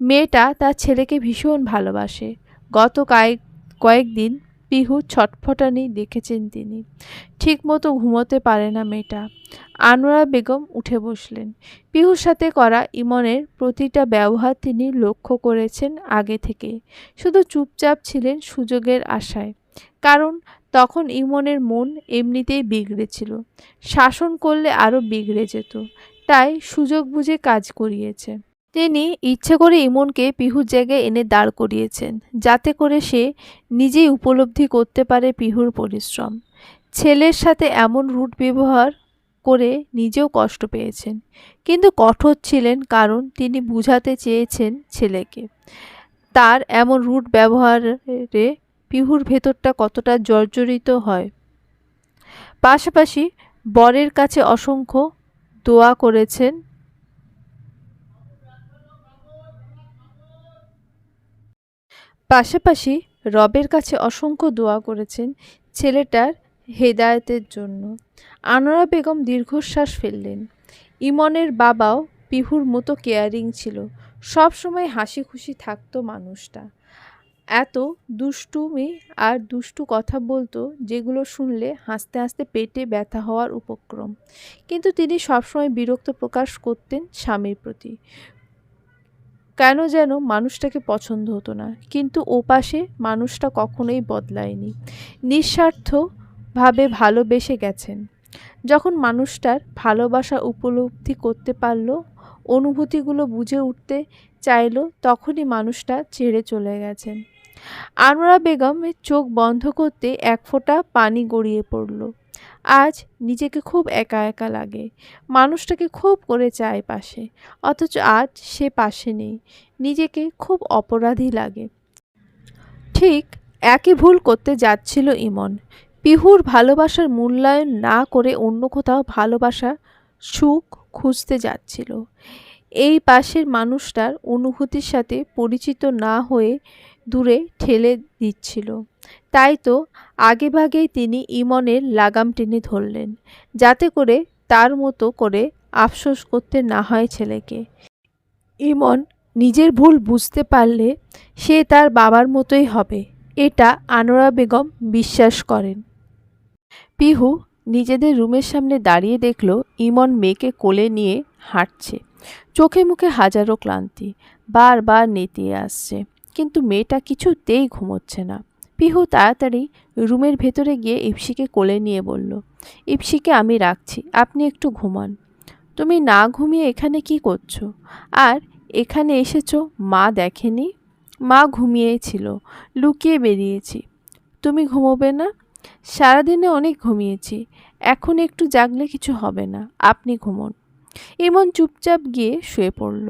মেয়েটা তার ছেলেকে ভীষণ ভালোবাসে। গত কয়েকদিন পিহু ছটফটানি দেখেছেন তিনি। ঠিকমতো ঘুমোতে পারে না মেয়েটা। আনোয়ারা বেগম উঠে বসলেন। পিহুর সাথে করা ইমনের প্রতিটা ব্যবহার তিনি লক্ষ্য করেছেন আগে থেকে। শুধু চুপচাপ ছিলেন সুযোগের আশায়। কারণ তখন ইমনের মন এমনিতেই বিগড়েছিল। শাসন করলে আরও বিগড়ে যেত। তাই সুযোগ বুঝে কাজ করিয়েছে। তিনি ইচ্ছে করে ইমনকে পিহুর জায়গায় এনে দাঁড় করিয়েছেন, যাতে করে সে নিজেই উপলব্ধি করতে পারে পিহুর পরিশ্রম। ছেলের সাথে এমন রুট ব্যবহার করে নিজেও কষ্ট পেয়েছেন, কিন্তু কঠোর ছিলেন কারণ তিনি বুঝাতে চেয়েছেন ছেলেকে। তার এমন রুট ব্যবহারে পিহুর ভেতরটা কতটা জর্জরিত হয়। পাশাপাশি বরের কাছে অসংখ্য দোয়া করেছেন। পাশাপাশি রবের কাছে অসংখ্য দোয়া করেছেন ছেলেটার হেদায়েতের জন্য। আনোয়ারা বেগম দীর্ঘশ্বাস ফেললেন। ইমনের বাবাও পিহুর মতো কেয়ারিং ছিল। সব সময় হাসি খুশি থাকতো মানুষটা। এত দুষ্টুমি আর দুষ্টু কথা বলতো, যেগুলো শুনলে হাসতে হাসতে পেটে ব্যথা হওয়ার উপক্রম। কিন্তু তিনি সবসময় বিরক্ত প্রকাশ করতেন স্বামীর প্রতি। কেন যেন মানুষটাকে পছন্দ হতো না, কিন্তু ওপাশে মানুষটা কখনোই বদলায়নি। নিঃস্বার্থভাবে ভালোবেসে গেছেন। যখন মানুষটার ভালোবাসা উপলব্ধি করতে পারল, অনুভূতিগুলো বুঝে উঠতে চাইল, তখনই মানুষটা ছেড়ে চলে গেছেন। আনোয়ারা বেগমের চোখ বন্ধ করতে এক ফোঁটা পানি গড়িয়ে পড়ল। আজ নিজেকে খুব একা একা লাগে। মানুষটাকে খুব করে চায় পাশে, অথচ আজ সে পাশে নেই। নিজেকে খুব অপরাধী লাগে। ঠিক একই ভুল করতে যাচ্ছিল ইমন। পিহুর ভালোবাসার মূল্যায়ন না করে অন্য কোথাও ভালোবাসার সুখ খুঁজতে যাচ্ছিল। এই পাশের মানুষটার অনুভূতির সাথে পরিচিত না হয়ে দূরে ঠেলে দিচ্ছিল। তাই তো আগেভাগেই তিনি ইমনের লাগাম টেনে ধরলেন, যাতে করে তার মতো করে আফসোস করতে না হয় ছেলেকে। ইমন নিজের ভুল বুঝতে পারলে সে তার বাবার মতোই হবে, এটা আনোয়ারা বেগম বিশ্বাস করেন। পিহু নিজেদের রুমের সামনে দাঁড়িয়ে দেখল ইমন মেয়েকে কোলে নিয়ে হাঁটছে। চোখে মুখে হাজারো ক্লান্তি বারবার নেতিয়ে আসছে, কিন্তু মেয়েটা কিছুতেই ঘুমোচ্ছে না। পিহু তাড়াতাড়ি রুমের ভেতরে গিয়ে ইপসিকে কোলে নিয়ে বলল, ইপসিকে আমি রাখছি, আপনি একটু ঘুমান। তুমি না ঘুমিয়ে এখানে কি করছো? আর এখানে এসেছো মা দেখেনি? মা ঘুমিয়েছিল, লুকিয়ে বেরিয়েছি। তুমি ঘুমোবে না? সারাদিনে অনেক ঘুমিয়েছি, এখন একটু জাগলে কিছু হবে না, আপনি ঘুমোন। ইমন চুপচাপ গিয়ে শুয়ে পড়ল।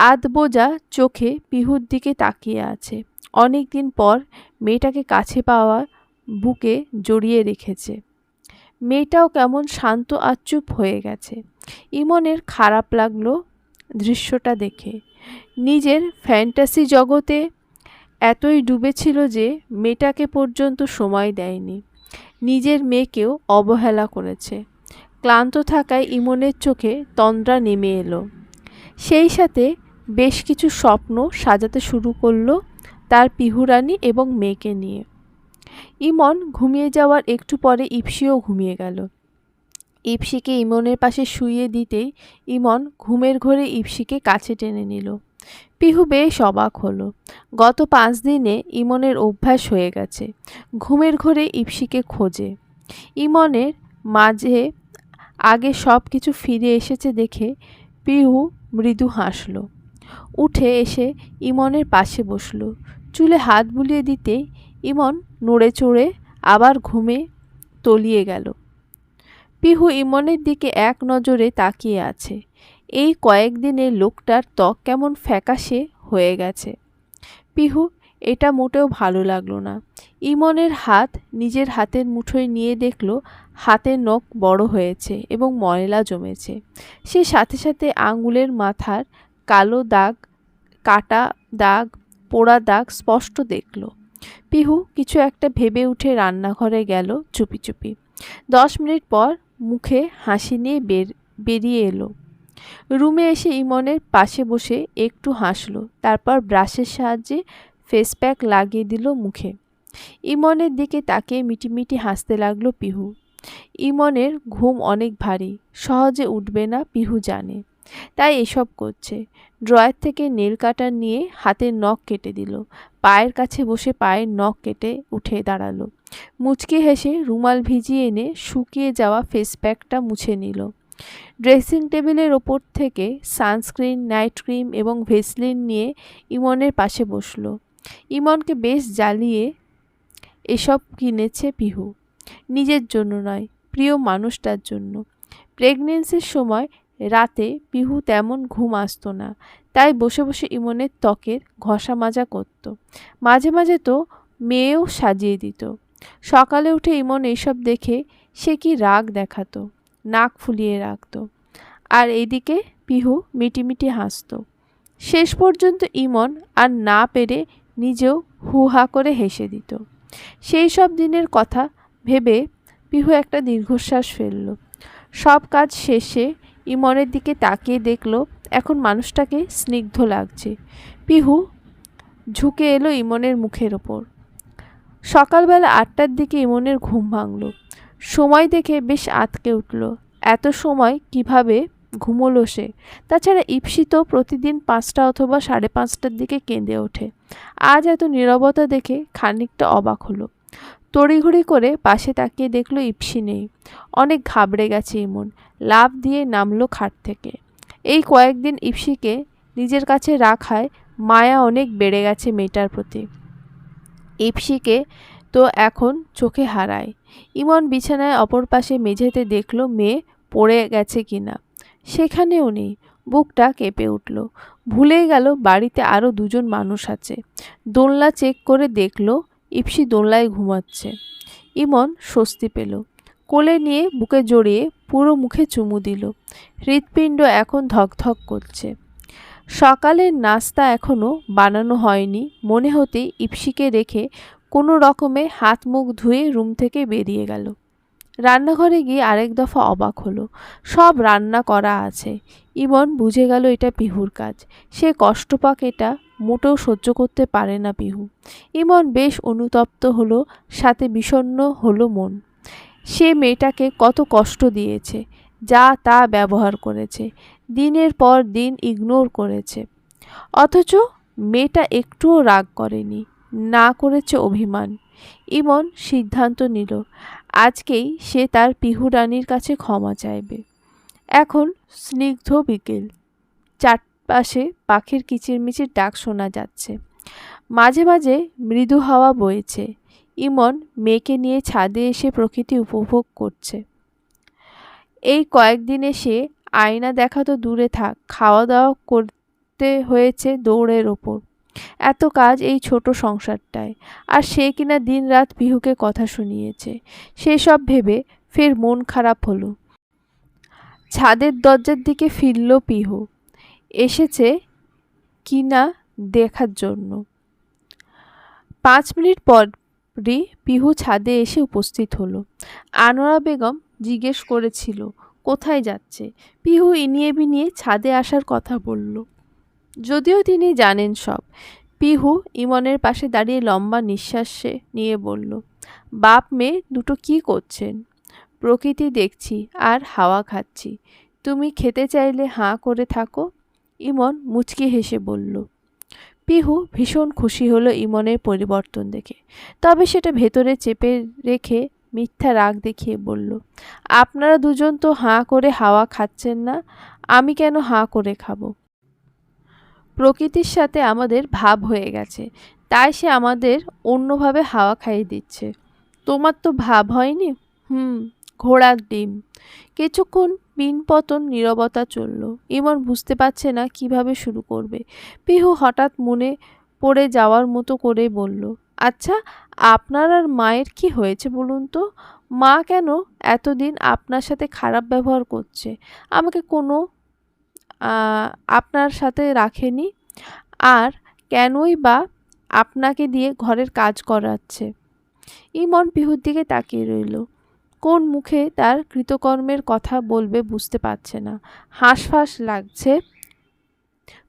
আধবোজা চোখে পিহুর দিকে তাকিয়ে আছে। অনেক দিন পর মেয়েটাকে কাছে পাওয়া, বুকে জড়িয়ে রেখেছে। মেয়েটাও কেমন শান্ত আর চুপ হয়ে গেছে। ইমনের খারাপ লাগলো দৃশ্যটা দেখে। নিজের ফ্যান্টাসি জগতে এতই ডুবেছিল যে মেয়েটাকে পর্যন্ত সময় দেয়নি। নিজের মেয়েকেও অবহেলা করেছে। ক্লান্ত থাকায় ইমনের চোখে তন্দ্রা নেমে এলো। সেই সাথে বেশ কিছু স্বপ্ন সাজাতে শুরু করলো তার পিহুরানী এবং মেয়েকে নিয়ে। ইমন ঘুমিয়ে যাওয়ার একটু পরে ইপসিও ঘুমিয়ে গেল। ইপসিকে ইমনের পাশে শুইয়ে দিতেই ইমন ঘুমের ঘোরে ইপসিকে কাছে টেনে নিল। পিহু বেশ অবাক হলো। গত 5 দিনে ইমনের অভ্যাস হয়ে গেছে ঘুমের ঘোরে ইপসিকে খোঁজে। ইমনের মাঝে আগে সব কিছু ফিরে এসেছে দেখে পিহু মৃদু হাসল। উঠে এসে ইমনের পাশে বসল। চুলে হাত বুলিয়ে দিতেই ইমন নড়ে চড়ে আবার ঘুমে তলিয়ে গেল। পিহু ইমনের দিকে এক নজরে তাকিয়ে আছে। এই কয়েকদিনে লোকটার ত্বক কেমন ফ্যাকাশে হয়ে গেছে। পিহু এটা মোটেও ভালো লাগলো না। ইমনের হাত নিজের হাতের মুঠোয় নিয়ে দেখল হাতের নখ বড় হয়েছে এবং ময়লা জমেছে। সে সাথে সাথে আঙুলের মাথার কালো দাগ, কাটা দাগ, পোড়া দাগ স্পষ্ট দেখল। পিহু কিছু একটা ভেবে উঠে রান্নাঘরে গেল চুপি চুপি। 10 মিনিট পর মুখে হাসি নিয়ে বেরিয়ে এলো। রুমে এসে ইমনের পাশে বসে একটু হাসলো, তারপর ব্রাশের সাহায্যে ফেস প্যাক লাগিয়ে দিল মুখে। ইমনের দিকে তাকিয়ে মিটিমিটি হাসতে লাগলো পিহু। ইমনের ঘুম অনেক ভারী, সহজে উঠবে না পিহু জানে, তাই এসব করছে। ড্রয়ার থেকে নেল কাটার নিয়ে হাতের নখ কেটে দিল। পায়ের কাছে বসে পায়ের নখ কেটে উঠে দাঁড়ালো। মুচকি হেসে রুমাল ভিজিয়ে এনে শুকিয়ে যাওয়া ফেস প্যাকটা মুছে নিল। ড্রেসিং টেবিলের ওপর থেকে সানস্ক্রিন, নাইট ক্রিম এবং ভেসলিন নিয়ে ইমনের পাশে বসলো। ইমনকে বেশ জ্বালিয়ে এসব কিনেছে পিহু। নিজের জন্য নয়, প্রিয় মানুষটার জন্য। প্রেগনেন্সির সময় রাতে পিহু তেমন ঘুম আসতো না, তাই বসে বসে ইমনের ত্বকের ঘষা মাজা করত। মাঝে মাঝে তো মেয়েও সাজিয়ে দিত। সকালে উঠে ইমন এইসব দেখে সে কি রাগ দেখাতো, নাক ফুলিয়ে রাখত। আর এইদিকে পিহু মিটিমিটি হাসত। শেষ পর্যন্ত ইমন আর না পেরে নিজেও হু হা করে হেসে দিত। সেই সব দিনের কথা ভেবে পিহু একটা দীর্ঘশ্বাস ফেলল। সব কাজ শেষে ইমনের দিকে তাকিয়ে দেখল এখন মানুষটাকে স্নিগ্ধ লাগছে। পিহু ঝুঁকে এলো ইমনের মুখের ওপর। সকালবেলা 8টার দিকে ইমনের ঘুম ভাঙল। সময় দেখে বেশ আঁতকে উঠল। এত সময় কিভাবে ঘুমোলো সে? তাছাড়া ইপসি তো প্রতিদিন 5টা অথবা 5:30টার দিকে কেঁদে ওঠে। আজ এত নীরবতা দেখে খানিকটা অবাক হলো। তড়িঘড়ি করে পাশে তাকিয়ে দেখলো ইপসি নেই। অনেক ঘাবড়ে গেছে ইমন। লাফ দিয়ে নামলো খাট থেকে। এই কয়েকদিন ইপসিকে নিজের কাছে রাখায় মায়া অনেক বেড়ে গেছে মেয়েটার প্রতি। ইপসিকে তো এখন চোখে হারায়। ইমন বিছানায় অপর পাশে মেঝেতে দেখল মেয়ে পড়ে গেছে কিনা। সেখানেও নেই। বুকটা কেঁপে উঠল। ভুলেই গেল বাড়িতে আরও দুজন মানুষ আছে। দোলনা চেক করে দেখল ইপসি দোলনায় ঘুমাচ্ছে। ইমন স্বস্তি পেল। কোলে নিয়ে বুকে জড়িয়ে পুরো মুখে চুমু দিল। হৃৎপিণ্ড এখন ধকধক করছে। সকালের নাস্তা এখনো বানানো হয়নি মনে হতেই ইপসিকে রেখে কোনো রকমে হাত মুখ ধুয়ে রুম থেকে বেরিয়ে গেল। রান্নাঘরে গিয়ে আরেক দফা অবাক হলো। সব রান্না করা আছে। ইমন বুঝে গেল এটা পিহুর কাজ। সে কষ্ট পাক এটা মোটেও সহ্য করতে পারে না পিহু। ইমন বেশ অনুতপ্ত হলো, সাথে বিষণ্ণ হলো মন। সে মেয়েটাকে কত কষ্ট দিয়েছে, যা তা ব্যবহার করেছে, দিনের পর দিন ইগনোর করেছে। অথচ মেয়েটা একটুও রাগ করেনি, না করেছে অভিমান। ইমন সিদ্ধান্ত নিল আজকেই সে তার পিহু রানীর কাছে ক্ষমা চাইবে। এখন স্নিগ্ধ বিকেল। চারপাশে পাখির কিচিরমিচির ডাক শোনা যাচ্ছে। মাঝে মাঝে মৃদু হাওয়া বইছে। ইমন মেয়েকে নিয়ে ছাদে এসে প্রকৃতি উপভোগ করছে। এই কয়েকদিনে সে আয়না দেখা তো দূরে থাক, খাওয়া দাওয়া করতে হয়েছে দৌড়ের ওপর। এত কাজ এই ছোট সংসারটায়, আর সে কিনা দিনরাত পিহুকে কথা শুনিয়েছে। সেসব ভেবে ফের মন খারাপ হলো। ছাদের দরজার দিকে ফিরল পিহু। এসেছে কিনা দেখার জন্য। 5 মিনিট পরই পিহু ছাদে এসে উপস্থিত হলো। আনোয়ারা বেগম জিজ্ঞেস করেছিল কোথায় যাচ্ছে। পিহু ইনিয়ে বিনিয়ে ছাদে আসার কথা বলল, যদিও তিনি জানেন সব। পিহু ইমনের পাশে দাঁড়িয়ে লম্বা নিঃশ্বাসে নিয়ে বলল, বাপ মেয়ে দুটো কি করছেন? প্রকৃতি দেখছি আর হাওয়া খাচ্ছি। তুমি খেতে চাইলে হাঁ করে থাকো। ইমন মুচকি হেসে বলল। পিহু ভীষণ খুশি হলো ইমনের পরিবর্তন দেখে, তবে সেটা ভেতরে চেপে রেখে মিথ্যা রাগ দেখিয়ে বলল, আপনারা দুজন তো হাঁ করে হাওয়া খাচ্ছেন না, আমি কেন হাঁ করে খাবো? প্রকৃতির সাথে আমাদের ভাব হয়ে গেছে, তাই সে আমাদের অন্যভাবে হাওয়া খাইয়ে দিচ্ছে। তোমার তো ভাব হয়নি। ঘোড়ার ডিম। কিছুক্ষণ পিনপতন নীরবতা চলল। ইমন বুঝতে পারছে না কিভাবে শুরু করবে। পিহু হঠাৎ মনে পড়ে যাওয়ার মতো করে বলল, আচ্ছা, আপনার আর মায়ের কি হয়েছে বলুন তো? মা কেন এতদিন আপনার সাথে খারাপ ব্যবহার করছে? আমাকে কোনো আপনার সাথে রাখেনি, আর কেনই বা আপনাকে দিয়ে ঘরের কাজ করাচ্ছে? ইমন পিহুর দিকে তাকিয়ে রইল। কোন মুখে তার কৃতকর্মের কথা বলবে বুঝতে পারছে না। হাঁসফাঁস লাগছে।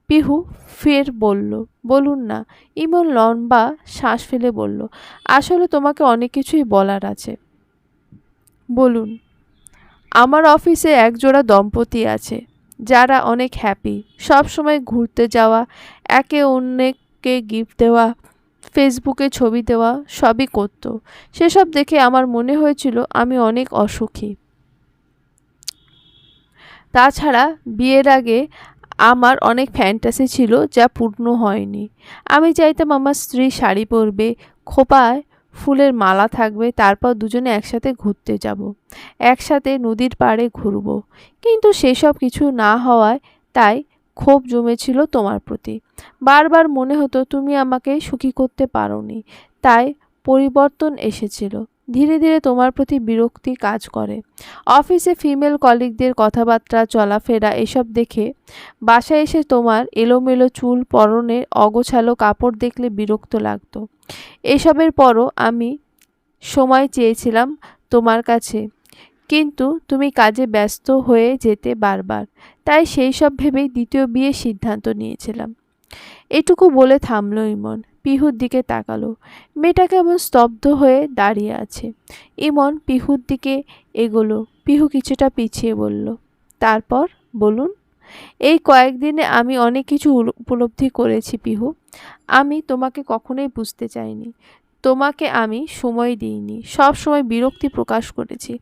পিহু ফের বলল, বলুন না। ইমন লম্বা শ্বাস ফেলে বলল, আসলে তোমাকে অনেক কিছুই বলার আছে। বলুন। আমার অফিসে একজোড়া দম্পতি আছে যারা অনেক হ্যাপি। সব সময় ঘুরতে যাওয়া, একে অন্যকে গিফট দেওয়া, ফেসবুকে ছবি দেওয়া সবই করতো। সেসব দেখে আমার মনে হয়েছিল আমি অনেক অসুখী। তাছাড়া বিয়ের আগে আমার অনেক ফ্যান্টাসি ছিল যা পূর্ণ হয়নি। আমি চাইতাম আমার স্ত্রী শাড়ি পরবে, খোঁপায় ফুলের মালা থাকবে, তারপর দুজনে একসাথে ঘুরতে যাব, একসাথে নদীর পাড়ে ঘুরব। কিন্তু সেসব কিছু না হওয়ায় তাই ক্ষোভ জমেছিল তোমার প্রতি। বারবার মনে হতো তুমি আমাকে সুখী করতে পারোনি, তাই পরিবর্তন এসেছিল। ধীরে ধীরে তোমার প্রতি বিরক্তি কাজ করে। অফিসে ফিমেল কলিগদের কথাবার্তা, চলাফেরা এসব দেখে বাসায় এসে তোমার এলোমেলো চুল, পরনে অগোছালো কাপড় দেখলে বিরক্ত লাগতো। এসবের পরও আমি সময় চেয়েছিলাম তোমার কাছে, কিন্তু তুমি কাজে ব্যস্ত হয়ে যেতে বারবার। তাই সেই সব ভেবেই দ্বিতীয় বিয়ের সিদ্ধান্ত নিয়েছিলাম। এটুকু বলে থামল ইমন। পিহুর দিকে তাকালো। মেয়েটা কেমন স্তব্ধ হয়ে দাঁড়িয়ে আছে। ইমন পিহুর দিকে এগোলো। পিহু কিছুটা পিছিয়ে বলল, তারপর বলুন। এই কয়েকদিনে আমি অনেক কিছু উপলব্ধি করেছি পিহু। আমি তোমাকে কখনোই বুঝতে চাইনি। তোমাকে আমি সময় দিইনি, সব সময় বিরক্তি প্রকাশ করেছি।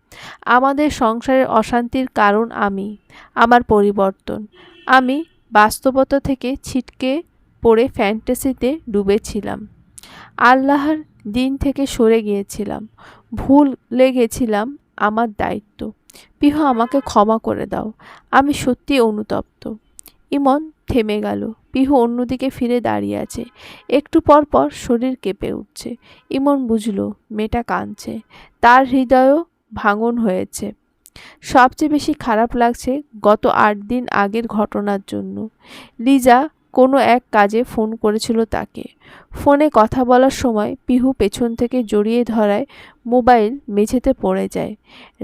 আমাদের সংসারের অশান্তির কারণ আমি, আমার পরিবর্তন। আমি বাস্তবতা থেকে ছিটকে পড়ে ফ্যান্টাসিতে ডুবেছিলাম। আল্লাহর দিন থেকে সরে গিয়েছিলাম, ভুলে গেছিলাম আমার দায়িত্ব। পিহু, আমাকে ক্ষমা করে দাও, আমি সত্যি অনুতপ্ত। ইমন থেমে গেল। পিহু অন্যদিকে ফিরে দাঁড়িয়ে আছে। একটু পর পর শরীর কেঁপে উঠছে। ইমন বুঝল মেয়েটা কাঁদছে, তার হৃদয়ও ভাঙন হয়েছে। সবচেয়ে বেশি খারাপ লাগছে গত ৮ দিন আগের ঘটনার জন্য। লিজা কোনো এক কাজে ফোন করেছিল তাকে। ফোনে কথা বলার সময় পিহু পেছন থেকে জড়িয়ে ধরায় মোবাইল মেঝেতে পড়ে যায়।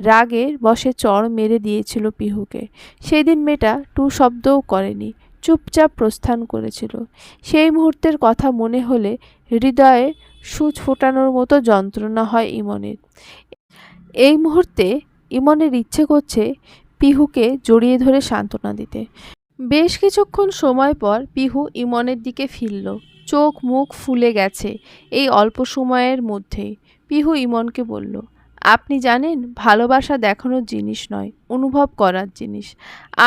রাগের বশে চড় মেরে দিয়েছিল পিহুকে। সেদিন মেয়েটা টু শব্দও করেনি, চুপচাপ প্রস্থান করেছিল। সেই মুহূর্তের কথা মনে হলে হৃদয়ে সূচ ফোটানোর মতো যন্ত্রণা হয় ইমনের। এই মুহূর্তে ইমনের ইচ্ছে করছে পিহুকে জড়িয়ে ধরে সান্ত্বনা দিতে। বেশ কিছুক্ষণ সময় পর পিহু ইমনের দিকে ফিরল। চোখ মুখ ফুলে গেছে এই অল্প সময়ের মধ্যেই। পিহু ইমনকে বলল, আপনি জানেন ভালোবাসা দেখানোর জিনিস নয়, অনুভব করার জিনিস।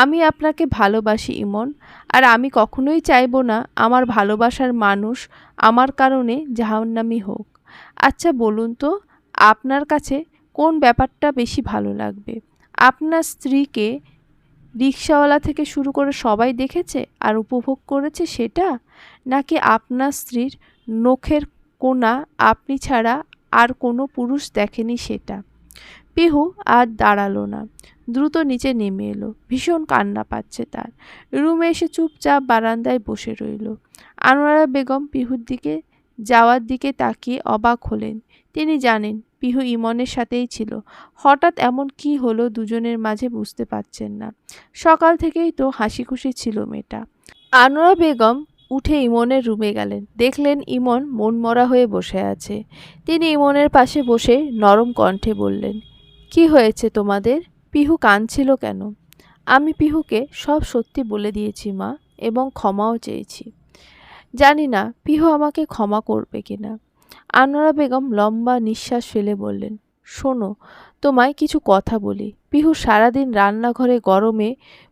আমি আপনাকে ভালোবাসি ইমন, আর আমি কখনোই চাইবো না আমার ভালোবাসার মানুষ আমার কারণে জাহান্নামী হোক। আচ্ছা বলুন তো, আপনার কাছে কোন ব্যাপারটা বেশি ভালো লাগবে? আপনার স্ত্রীকে রিকশাওয়ালা থেকে শুরু করে সবাই দেখেছে আর উপভোগ করেছে সেটা, নাকি আপনার স্ত্রীর নখের কোণা আপনি ছাড়া আর কোনো পুরুষ দেখেনি সেটা? পিহু আর দাঁড়ালো না, দ্রুত নিচে নেমে এলো। ভীষণ কান্না পাচ্ছে তার। রুমে এসে চুপচাপ বারান্দায় বসে রইল। আনোয়ারা বেগম পিহুর দিকে যাওয়ার দিকে তাকিয়ে অবাক হলেন। তিনি জানেন পিহু ইমনের সাথেই ছিল। হঠাৎ এমন কি হলো দুজনের মাঝে বুঝতে পারছেন না। সকাল থেকেই তো হাসি খুশি ছিল মেয়েটা। আনোয়ারা বেগম উঠে ইমনের রুমে গেলেন। দেখলেন ইমন মনমরা হয়ে বসে আছে। তিনি ইমনের পাশে বসে নরম কণ্ঠে বললেন, কি হয়েছে তোমাদের? পিহু কাঁদছিল কেন? আমি পিহুকে সব সত্যি বলে দিয়েছি মা, এবং ক্ষমাও চেয়েছি। জানি না পিহু আমাকে ক্ষমা করবে কিনা। আনোয়ারা বেগম লম্বা নিঃশ্বাস ফেলে বললেন, শোনো, তোমায় কিছু কথা বলি। পিহু সারাদিন রান্নাঘরে গরমে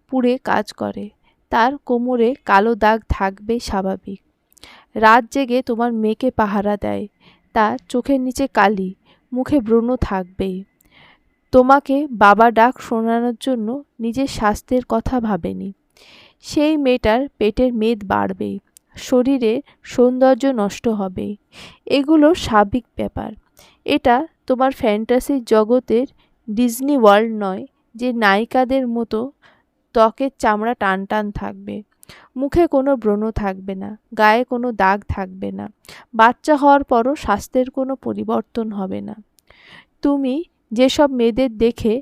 পুড়ে কাজ করে। তার কোমরে কালো দাগ থাকবে স্বাভাবিক। রাত জেগে তোমার মেয়েকে পাহারা দেয়। তার চোখের নিচে কালি, মুখে ব্রণ থাকবেই। তোমাকে বাবা ডাক শোনানোর জন্য নিজের স্বাস্থ্যের কথা ভাবেনি। সেই মেয়েটার পেটের মেদ বাড়বেই, শরীরে সৌন্দর্য নষ্ট হবেই। এগুলো স্বাভাবিক ব্যাপার। এটা তোমার ফ্যান্টাসির জগতের ডিজনি ওয়ার্ল্ড নয় যে নায়িকাদের মতো ত্বকের চামড়া টান টান থাকবে, মুখে কোনো ব্রণ থাকবে না, গায়ে কোনো দাগ থাকবে না, বাচ্চা হওয়ার পরও স্বাস্থ্যের কোনো পরিবর্তন হবে না। তুমি যেসব মেয়েদের দেখে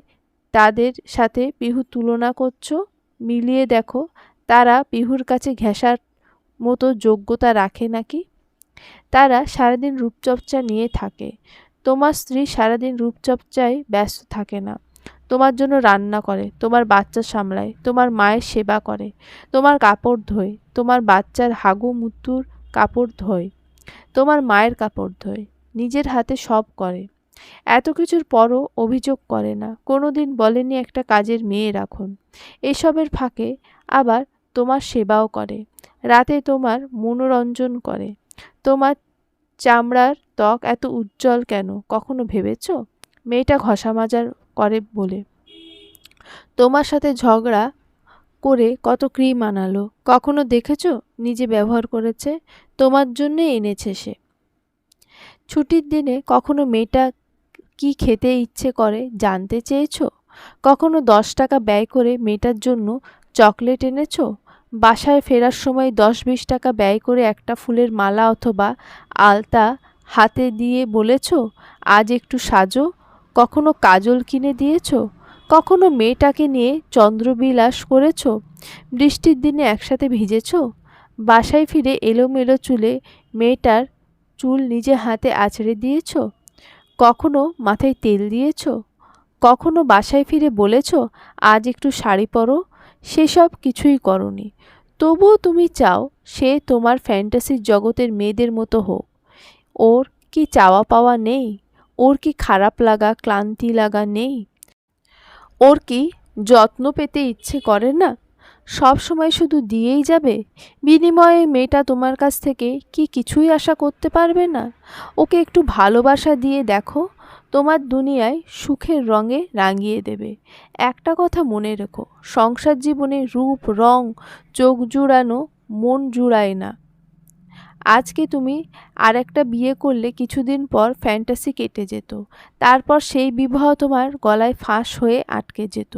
তাদের সাথে পিহু তুলনা করছো, মিলিয়ে দেখো তারা পিহুর কাছে ঘেঁষার মতো যোগ্যতা রাখে নাকি? তারা সারাদিন রূপচর্চা নিয়ে থাকে। তোমার স্ত্রী সারাদিন রূপচর্চায় ব্যস্ত থাকে না। তোমার জন্য রান্না করে, তোমার বাচ্চা সামলায়, তোমার মায়ের সেবা করে, তোমার কাপড় ধোয়, তোমার বাচ্চার হাগু মুতুর কাপড় ধোয়, তোমার মায়ের কাপড় ধোয়, নিজের হাতে সব করে। এত কিছুর পরও অভিযোগ করে না, কোনোদিন বলেনি একটা কাজের মেয়ে রাখুন। এসবের ফাঁকে আবার তোমার সেবাও করে, রাতে তোমার মনোরঞ্জন করে। তোমার চামড়ার ত্বক এত উজ্জ্বল কেন কখনো ভেবেছ? মেয়েটা ঘষা মাজার করে বলে। তোমার সাথে ঝগড়া করে কত ক্রিম আনালো, কখনো দেখেছ নিজে ব্যবহার করেছে? তোমার জন্যে এনেছে সে। ছুটির দিনে কখনো মেয়েটা কি খেতে ইচ্ছে করে জানতে চেয়েছো? কখনো 10 টাকা ব্যয় করে মেয়েটার জন্য চকলেট এনেছো? বাসায় ফেরার সময় 10-20 টাকা ব্যয় করে একটা ফুলের মালা অথবা আলতা হাতে দিয়ে বলেছো, আজ একটু সাজো? কখনো কাজল কিনে দিয়েছো? কখনো মেয়েটাকে নিয়ে চন্দ্রবিলাস করেছো? বৃষ্টির দিনে একসাথে ভিজেছো? বাসায় ফিরে এলোমেলো চুলে মেয়েটার চুল নিজে হাতে আঁচড়ে দিয়েছো? কখনো মাথায় তেল দিয়েছ? কখনো বাসায় ফিরে বলেছ, আজ একটু শাড়ি পরো? সেসব কিছুই করনি। তবুও তুমি চাও সে তোমার ফ্যান্টাসির জগতের মেয়েদের মতো হোক। ওর কি চাওয়া পাওয়া নেই? ওর কি খারাপ লাগা ক্লান্তি লাগা নেই? ওর কি যত্ন পেতে ইচ্ছে করে না? সব সময় শুধু দিয়েই যাবে? বিনিময়ে মেয়েটা তোমার কাছ থেকে কি কিছুই আশা করতে পারবে না? ওকে একটু ভালোবাসা দিয়ে দেখো, তোমার দুনিয়ায় সুখের রঙে রাঙিয়ে দেবে। একটা কথা মনে রেখো, সংসার জীবনে রূপ রং চোখ জুড়ানো মন জুড়ায় না। আজকে তুমি আরেকটা বিয়ে করলে কিছুদিন পর ফ্যান্টাসি কেটে যেত, তারপর সেই বিবাহ তোমার গলায় ফাঁস হয়ে আটকে যেত,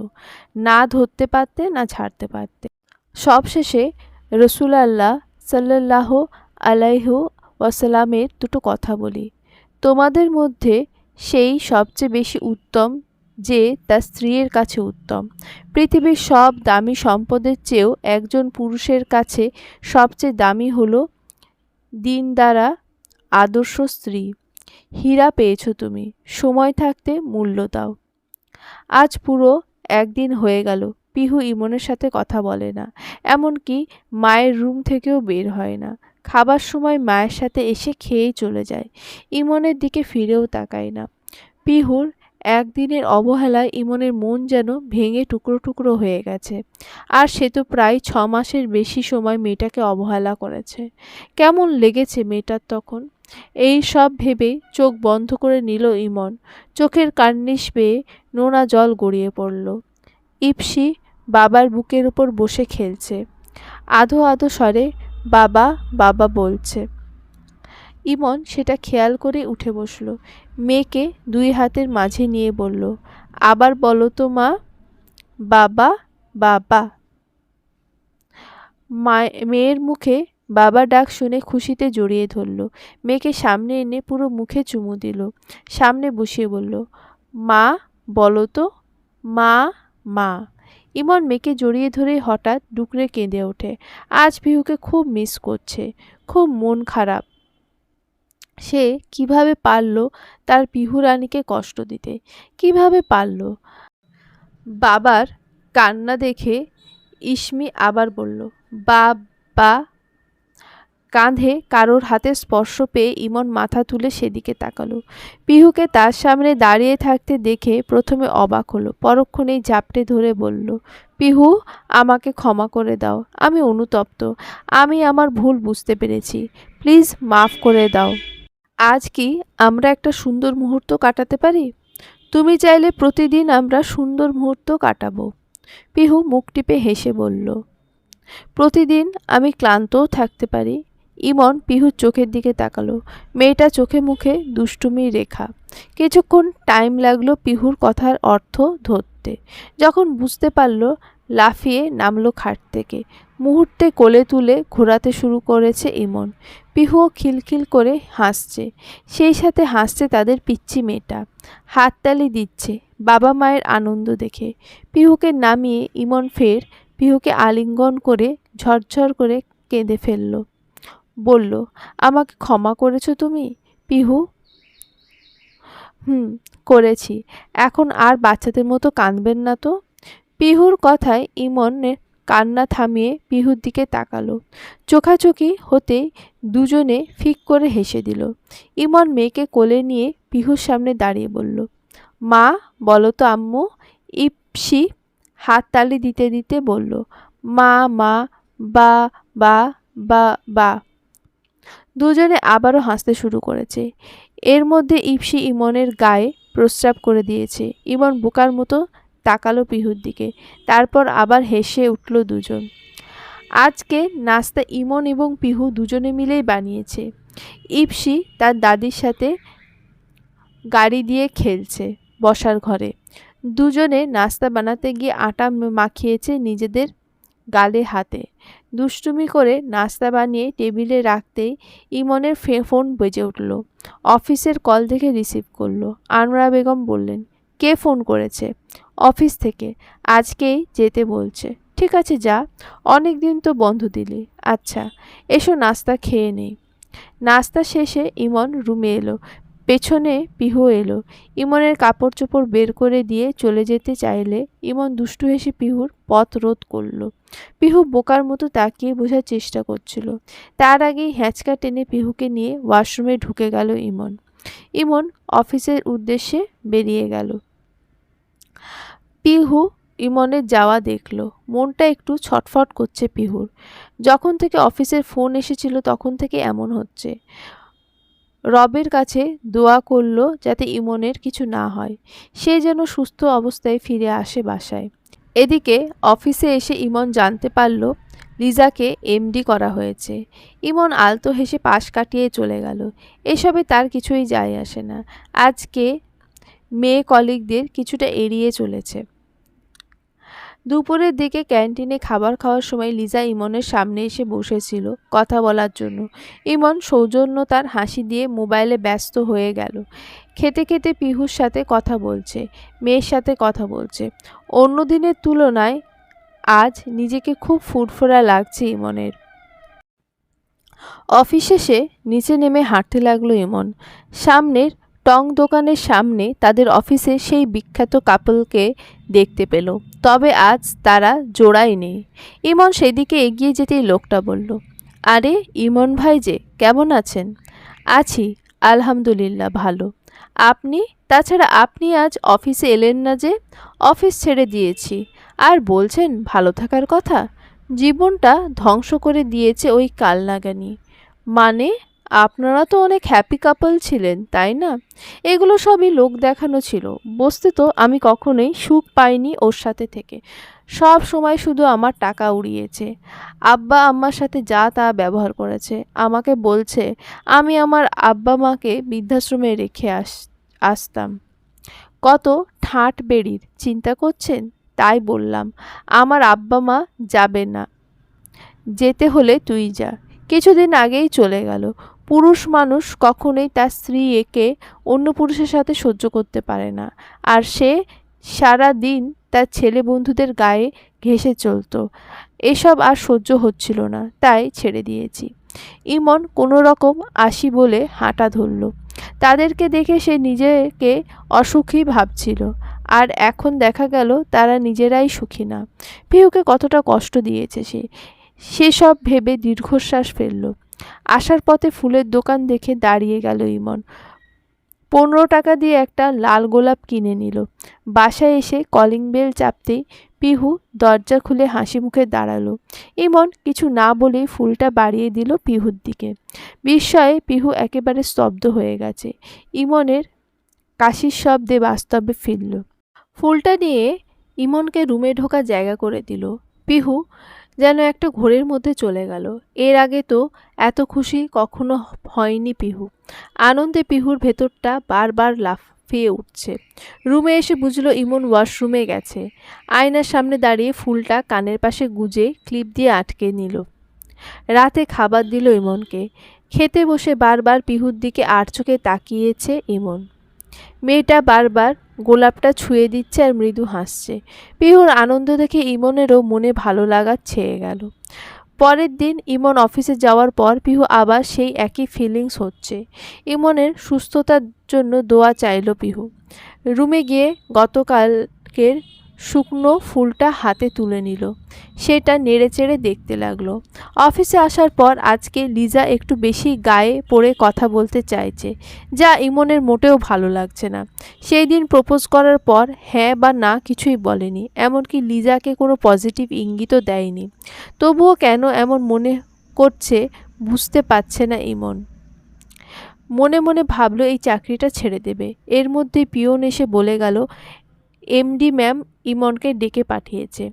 না ধরতে পারতে না ছাড়তে পারতে। সবশেষে রসুলাল্লাহ সাল্লাহ আলাইহু ওয়াসাল্লামের দুটো কথা বলি, তোমাদের মধ্যে সেই সবচেয়ে বেশি উত্তম যে তার স্ত্রীর কাছে উত্তম। পৃথিবীর সব দামি সম্পদের চেয়েও একজন পুরুষের কাছে সবচেয়ে দামি হলো দিনদারা আদর্শ স্ত্রী। হীরা পেয়েছ তুমি, সময় থাকতে মূল্য দাও। আজ পুরো একদিন হয়ে গেল পিহু ইমনের সাথে কথা বলে না, এমনকি মায়ের রুম থেকেও বের হয় না। খাবার সময় মায়ের সাথে এসে খেয়েই চলে যায়, ইমনের দিকে ফিরেও তাকায় না। পিহুর একদিনের অবহেলায় ইমনের মন যেন ভেঙে টুকরো টুকরো হয়ে গেছে। আর সে তো প্রায় 6 মাসের বেশি সময় মেয়েটাকে অবহেলা করেছে। কেমন লেগেছে মেয়েটার তখন? এই সব ভেবে চোখ বন্ধ করে নিল ইমন। চোখের কার্নিশ বেয়ে নোনা জল গড়িয়ে পড়ল। ইপসি বাবার বুকের উপর বসে খেলছে, আধো আধো স্বরে বাবা বাবা বলছে। ইমন সেটা খেয়াল করে উঠে বসল, মেয়েকে 2 হাতের মাঝে নিয়ে বলল, আবার বলো তো মা, বাবা বাবা। মেয়ের মুখে বাবা ডাক শুনে খুশিতে জড়িয়ে ধরল, মেয়েকে সামনে এনে পুরো মুখে চুমু দিল, সামনে বসিয়ে বলল, মা বলো তো, মা মা। ইমন মেয়েকে জড়িয়ে ধরে হঠাৎ ডুকরে কেঁদে ওঠে। আজ পিহুকে খুব মিস করছে, খুব মন খারাপ। সে কিভাবে পারল তার পিহু রানীকে কষ্ট দিতে, কিভাবে পারল? বাবার কান্না দেখে ইসমি আবার বলল, বাবা। কাঁধে কারোর হাতে স্পর্শ পেয়ে ইমন মাথা তুলে সেদিকে তাকালো। পিহুকে তার সামনে দাঁড়িয়ে থাকতে দেখে প্রথমে অবাক হলো, পরক্ষণেই ঝাপটে ধরে বলল, পিহু আমাকে ক্ষমা করে দাও, আমি অনুতপ্ত, আমি আমার ভুল বুঝতে পেরেছি, প্লিজ মাফ করে দাও। আজ কি আমরা একটা সুন্দর মুহূর্ত কাটাতে পারি? তুমি চাইলে প্রতিদিন আমরা সুন্দর মুহূর্ত কাটাবো। পিহু মুখ টিপে হেসে বলল, প্রতিদিন আমি ক্লান্তও থাকতে পারি। ইমন পিহুর চোখের দিকে তাকালো, মেয়েটা চোখে মুখে দুষ্টুমির রেখা। কিছুক্ষণ টাইম লাগলো পিহুর কথার অর্থ ধরতে। যখন বুঝতে পারল, লাফিয়ে নামলো খাট থেকে, মুহূর্তে কোলে তুলে ঘোরাতে শুরু করেছে ইমন। পিহুও খিলখিল করে হাসছে, সেই সাথে হাসছে তাদের পিচ্চি মেয়েটা, হাততালি দিচ্ছে বাবা মায়ের আনন্দ দেখে। পিহুকে নামিয়ে ইমন ফের পিহুকে আলিঙ্গন করে ঝরঝর করে কেঁদে ফেলল, বলল, আমাকে ক্ষমা করেছো তুমি পিহু? করেছি, এখন আর বাচ্চাদের মতো কাঁদবেন না তো। পিহুর কথায় ইমনের কান্না থামিয়ে পিহুর দিকে তাকালো। চোখাচোখি হতে দুজনে ফিক করে হেসে দিল। ইমন মেয়েকে কোলে নিয়ে পিহুর সামনে দাঁড়িয়ে বলল, মা বলো তো আম্মু। ইপসি হাত তালি দিতে দিতে বলল, মা মা, বা বা বা বা। দুজনে আবারও হাসতে শুরু করেছে। এর মধ্যে ইপসি ইমনের গায়ে প্রস্রাব করে দিয়েছে। ইমন বোকার মতো তাকালো পিহুর দিকে, তারপর আবার হেসে উঠল দুজন। আজকে নাস্তা ইমন এবং পিহু দুজনে মিলেই বানিয়েছে। ইপসি তার দাদির সাথে গাড়ি দিয়ে খেলছে বসার ঘরে। দুজনে নাস্তা বানাতে গিয়ে আটা মাখিয়েছে নিজেদের গালে হাতে। দুষ্টুমি করে নাস্তা বানিয়ে টেবিলে রাখতেই ইমনের ফোন বেজে উঠল। অফিসের কল দেখে রিসিভ করলো। আনোয়ারা বেগম বললেন, কে ফোন করেছে? অফিস থেকে, আজকেই যেতে বলছে। ঠিক আছে যা, অনেক দিন তো বন্ধ দিলি। আচ্ছা এসো নাস্তা খেয়ে নেই। নাস্তা শেষে ইমন রুমে এলো, পেছনে পিহু এলো। ইমনের কাপড় চোপড় বের করে দিয়ে চলে যেতে চাইলে ইমন দুষ্টু হেসে পিহুর পথ রোধ করল। পিহু বোকার মতো তাকিয়ে বোঝার চেষ্টা করছিল, তার আগেই হ্যাঁচকা টেনে পিহুকে নিয়ে ওয়াশরুমে ঢুকে গেল ইমন। ইমন অফিসের উদ্দেশ্যে বেরিয়ে গেল। পিহু ইমনের যাওয়া দেখলো। মনটা একটু ছটফট করছে পিহুর। যখন থেকে অফিসের ফোন এসেছিল তখন থেকে এমন হচ্ছে। রবের কাছে দোয়া করলো যাতে ইমনের কিছু না হয়, সে যেন সুস্থ অবস্থায় ফিরে আসে বাসায়। এদিকে অফিসে এসে ইমন জানতে পারল লিজাকে এমডি করা হয়েছে। ইমন আলতো হেসে পাশ কাটিয়ে চলে গেল। এসবে তার কিছুই যায় আসে না। আজকে মেয়ে কলিগদের কিছুটা এড়িয়ে চলেছে। দুপুরের দিকে ক্যান্টিনে খাবার খাওয়ার সময় লিজা ইমনের সামনে এসে বসেছিল কথা বলার জন্য। ইমন সৌজন্যতার হাসি দিয়ে মোবাইলে ব্যস্ত হয়ে গেল। খেতে খেতে পিহুর সাথে কথা বলছে, মেয়ের সাথে কথা বলছে। অন্য দিনের তুলনায় আজ নিজেকে খুব ফুরফুরা লাগছে ইমনের। অফিস শেষে নিচে নেমে হাঁটতে লাগলো ইমন। সামনের টং দোকানের সামনে তাদের অফিসে সেই বিখ্যাত কাপলকে দেখতে পেল। তবে আজ তারা জোড়াই নেই। ইমন সেদিকে এগিয়ে যেতেই লোকটা বলল, আরে ইমন ভাই যে, কেমন আছেন? আছি, আলহামদুলিল্লাহ ভালো। আপনি? তাছাড়া আপনি আজ অফিসে এলেন না যে? অফিস ছেড়ে দিয়েছি। আর বলছেন ভালো থাকার কথা? জীবনটা ধ্বংস করে দিয়েছে ওই কালনাগানি। মানে আপনারা তো অনেক হ্যাপি কাপল ছিলেন, তাই না? এগুলো সবই লোক দেখানো ছিল। বস্তুত আমি কখনোই সুখ পাইনি ওর সাথে থেকে। সব সময় শুধু আমার টাকা উড়িয়েছে। আব্বা আম্মার সাথে যা তা ব্যবহার করেছে। আমাকে বলছে আমি আমার আব্বা মাকে বৃদ্ধাশ্রমে রেখে আসতাম। কত ঠাঁট বেড়ির, চিন্তা করছেন? তাই বললাম আমার আব্বা মা যাবে না, যেতে হলে তুই যা। কিছুদিন আগেই চলে গেল। পুরুষ মানুষ কখনোই তার স্ত্রী একে অন্য পুরুষের সাথে সহ্য করতে পারে না। আর সে সারা দিন তার ছেলে বন্ধুদের গায়ে ঘেঁষে চলত। এসব আর সহ্য হচ্ছিল না, তাই ছেড়ে দিয়েছি। ইমন কোনো রকম আসি বলে হাঁটা ধরল। তাদেরকে দেখে সে নিজেকে অসুখী ভাবছিল। আর এখন দেখা গেল তারা নিজেরাই সুখী না। পিহুকে কতটা কষ্ট দিয়েছে সে, সেসব ভেবে দীর্ঘশ্বাস ফেলল। আসার পথে ফুলের দোকান দেখে দাঁড়িয়ে গেল ইমন। 15 টাকা দিয়ে একটা লাল গোলাপ কিনে নিল। বাসায় এসে কলিং বেল চাপতেই পিহু দরজা খুলে হাসি মুখে দাঁড়ালো। ইমন কিছু না বলেই ফুলটা বাড়িয়ে দিল পিহুর দিকে। বিস্ময়ে পিহু একেবারে স্তব্ধ হয়ে গেছে। ইমনের কাশির শব্দে বাস্তবে ফিরল। ফুলটা নিয়ে ইমনকে রুমে ঢোকার জায়গা করে দিল। পিহু যেন একটা ঘোরের মধ্যে চলে গেল। এর আগে তো এত খুশি কখনো হয়নি পিহু। আনন্দে পিহুর ভেতরটা বারবার লাফিয়ে উঠছে। রুমে এসে বুঝলো ইমন ওয়াশরুমে গেছে। আয়নার সামনে দাঁড়িয়ে ফুলটা কানের পাশে গুজে ক্লিপ দিয়ে আটকে নিল। রাতে খাবার দিল ইমনকে। খেতে বসে বারবার পিহুর দিকে আর চোখে তাকিয়েছে ইমন। মেয়েটা বারবার গোলাপটা ছুঁয়ে দিচ্ছে আর মৃদু হাসছে। পিহুর আনন্দ দেখে ইমনেরও মনে ভালো লাগা ছেয়ে গেল। পরের দিন ইমন অফিসে যাওয়ার পর পিহু আবার সেই একই ফিলিংস হচ্ছে। ইমনের সুস্থতার জন্য দোয়া চাইল পিহু। রুমে গিয়ে গতকালকের শুকনো ফুলটা হাতে তুলে নিল। সেটা নেড়েচেড়ে দেখতে লাগলো। অফিসে আসার পর আজকে লিজা একটু বেশি গায়ে পড়ে কথা বলতে চাইছে, যা ইমনের মোটেও ভালো লাগছে না। সেই দিন প্রপোজ করার পর হ্যাঁ বা না কিছুই বলেনি, এমনকি লিজাকে কোনো পজিটিভ ইঙ্গিতও দেয়নি। তবুও কেন এমন মনে করছে বুঝতে পারছে না ইমন। মনে মনে ভাবলো এই চাকরিটা ছেড়ে দেবে। এর মধ্যেই পিয়ন এসে বলে গেল এমডি ম্যাম ইমনকে ডেকে পাঠিয়েছে।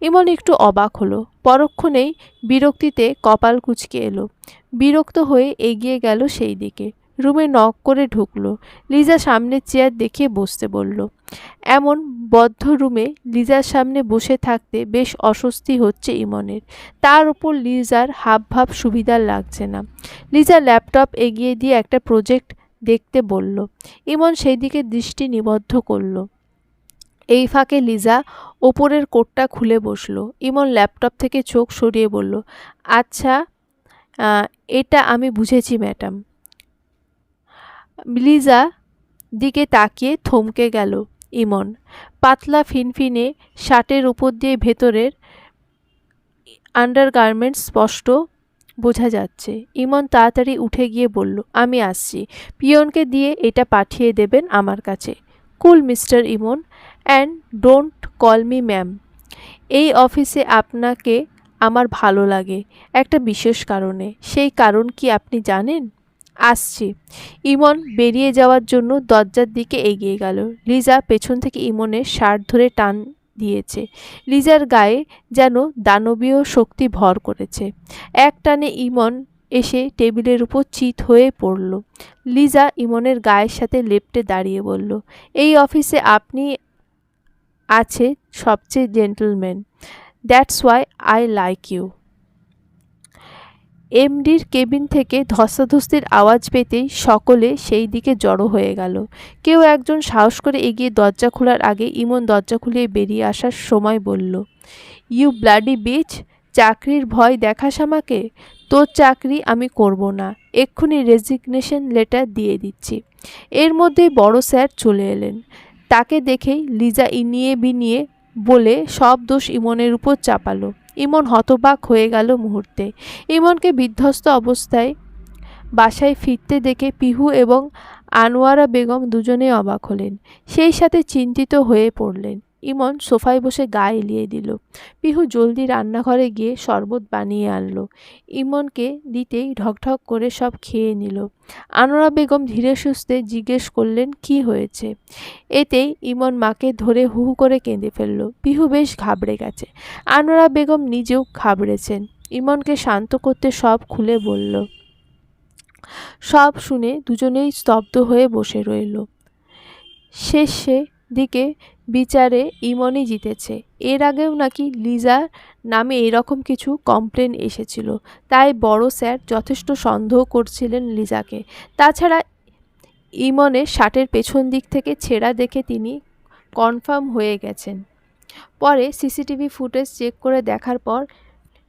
ইমন একটু অবাক হলো। পরক্ষণেই বিরক্তিতে কপাল কুঁচকে এলো। বিরক্ত হয়ে এগিয়ে গেল সেই দিকে। রুমে নক করে ঢুকলো। লিজা সামনের চেয়ার দেখিয়ে বসতে বলল। এমন বদ্ধ রুমে লিজার সামনে বসে থাকতে বেশ অস্বস্তি হচ্ছে ইমনের। তার উপর লিজার হাবভাব সুবিধার লাগছে না। লিজা ল্যাপটপ এগিয়ে দিয়ে একটা প্রজেক্ট দেখতে বলল। ইমন সেই দিকে দৃষ্টি নিবদ্ধ করল। এই ফাঁকে লিজা ওপরের কোটটা খুলে বসলো। ইমন ল্যাপটপ থেকে চোখ সরিয়ে বলল, আচ্ছা এটা আমি বুঝেছি ম্যাডাম। লিজা দিকে তাকিয়ে থমকে গেল ইমন। পাতলা ফিনফিনে শার্টের উপর দিয়ে ভেতরের আন্ডারগার্মেন্টস স্পষ্ট বোঝা যাচ্ছে। ইমন তাড়াতাড়ি উঠে গিয়ে বলল, আমি আসছি, পিয়নকে দিয়ে এটা পাঠিয়ে দেবেন আমার কাছে। Cool mister Emon. And don't call me ma'am. এই অফিসে আপনাকে আমার ভালো লাগে একটা বিশেষ কারণে। সেই কারণ কি আপনি জানেন? আসছি। ইমন বেরিয়ে যাওয়ার জন্য দরজার দিকে এগিয়ে গেল। লিজা পেছন থেকে ইমনের শার্ট ধরে টান দিয়েছে। লিজার গায়ে যেন দানবীয় শক্তি ভর করেছে। এক টানে ইমন এসে টেবিলের উপর চিত হয়ে পড়ল। লিজা ইমনের গায়ের সাথে লেপ্টে দাঁড়িয়ে বলল, এই অফিসে আপনি আছে সবচেয়ে gentleman. That's why I like you. এমডির কেবিন থেকে ধস্তাধস্তির আওয়াজ পেতেই সকলে সেই দিকে জড়ো হয়ে গেল। কেউ একজন সাহস করে এগিয়ে দরজা খোলার আগে ইমন দরজা খুলে বেরিয়ে আসার সময় বলল, ইউ ব্লাডি বিচ, চাকরির ভয় দেখাস আমাকে? তোর চাকরি আমি করব না, এক্ষুনি রেজিগনেশন লেটার দিয়ে দিচ্ছি। এর মধ্যেই বড় স্যার চলে এলেন। তাকে দেখেই লিজা ইনিয়ে বিনিয়ে বলে সব দোষ ইমনের উপর চাপালো। ইমন হতবাক হয়ে গেল মুহূর্তে। ইমনকে বিধ্বস্ত অবস্থায় বাসায় ফিরতে দেখে পিহু এবং আনোয়ারা বেগম দুজনেই অবাক হলেন, সেই সাথে চিন্তিত হয়ে পড়লেন। ইমন সোফায় বসে গা এলিয়ে দিল। পিহু জলদি রান্নাঘরে গিয়ে শরবত বানিয়ে আনলো। ইমনকে দিতেই ঢকঢক করে সব খেয়ে নিল। আনোয়ারা বেগম ধীরে সুস্থে জিজ্ঞেস করলেন কি হয়েছে। এতেই ইমন মাকে ধরে হু হু করে কেঁদে ফেলল। পিহু বেশ ঘাবড়ে গেছে। আনোয়ারা বেগম নিজেও ঘাবড়েছেন। ইমনকে শান্ত করতে সব খুলে বলল। সব শুনে দুজনেই স্তব্ধ হয়ে বসে রইল। শেষে দিকে বিচারে ইমনই জিতেছে। এর আগেও নাকি লিজার নামে এরকম কিছু কমপ্লেন এসেছিল, তাই বড় স্যার যথেষ্ট সন্দেহ করছিলেন লিজাকে। তাছাড়া ইমনের শার্টের পেছন দিক থেকে ছেঁড়া দেখে তিনি কনফার্ম হয়ে গেছেন। পরে সিসিটিভি ফুটেজ চেক করে দেখার পর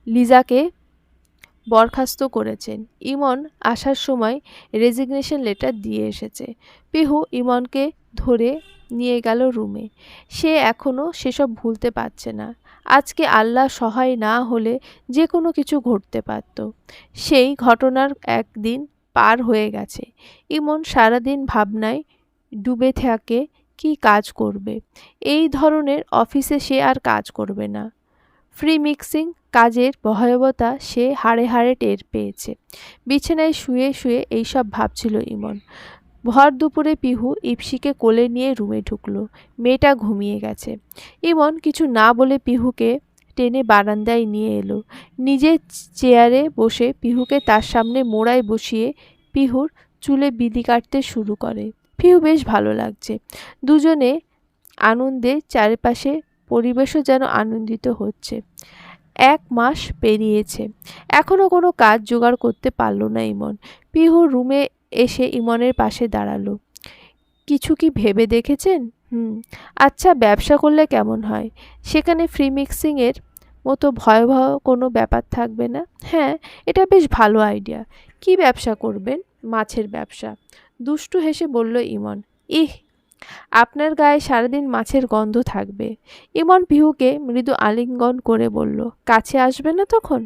লিজাকে বরখাস্ত করেছেন। ইমন আসার সময় রেজিগনেশন লেটার দিয়ে এসেছে। পিহু ইমনকে ধরে নিয়ে গেল রুমে। সে এখনও সেসব ভুলতে পারছে না। আজকে আল্লাহ সহায় না হলে যে কোনো কিছু ঘটতে পারত। সেই ঘটনার একদিন পার হয়ে গেছে। ইমন সারাদিন ভাবনায় ডুবে থাকে কি কাজ করবে। এই ধরনের অফিসে সে আর কাজ করবে না। ফ্রি মিক্সিং কাজের ভয়াবহতা সে হাড়ে হাড়ে টের পেয়েছে। বিছানায় শুয়ে শুয়ে এইসব ভাবছিল ইমন। ভর দুপুরে পিহু ইপসিকে কোলে নিয়ে রুমে ঢুকলো। মেয়েটা ঘুমিয়ে গেছে। ইমন কিছু না বলে পিহুকে টেনে বারান্দায় নিয়ে এলো। নিজের চেয়ারে বসে পিহুকে তার সামনে মোড়ায় বসিয়ে পিহুর চুলে বিলি কাটতে শুরু করে। পিহু বেশ ভালো লাগছে। দুজনে আনন্দে চারপাশে পরিবেশও যেন আনন্দিত হচ্ছে। 1 মাস পেরিয়েছে, এখনও কোনো কাজ জোগাড় করতে পারল না ইমন। পিহু রুমে এসে ইমনের পাশে দাঁড়ালো। কিছু কি ভেবে দেখেছেন? আচ্ছা, ব্যবসা করলে কেমন হয়? সেখানে ফ্রি মিক্সিংয়ের মতো ভয়াবহ কোনো ব্যাপার থাকবে না। হ্যাঁ, এটা বেশ ভালো আইডিয়া। কি ব্যবসা করবেন? মাছের ব্যবসা, দুষ্টু হেসে বলল ইমন। ইহ, আপনার গায়ে সারাদিন মাছের গন্ধ থাকবে। ইমন পিহুকে মৃদু আলিঙ্গন করে বলল, কাছে আসবে না তখন?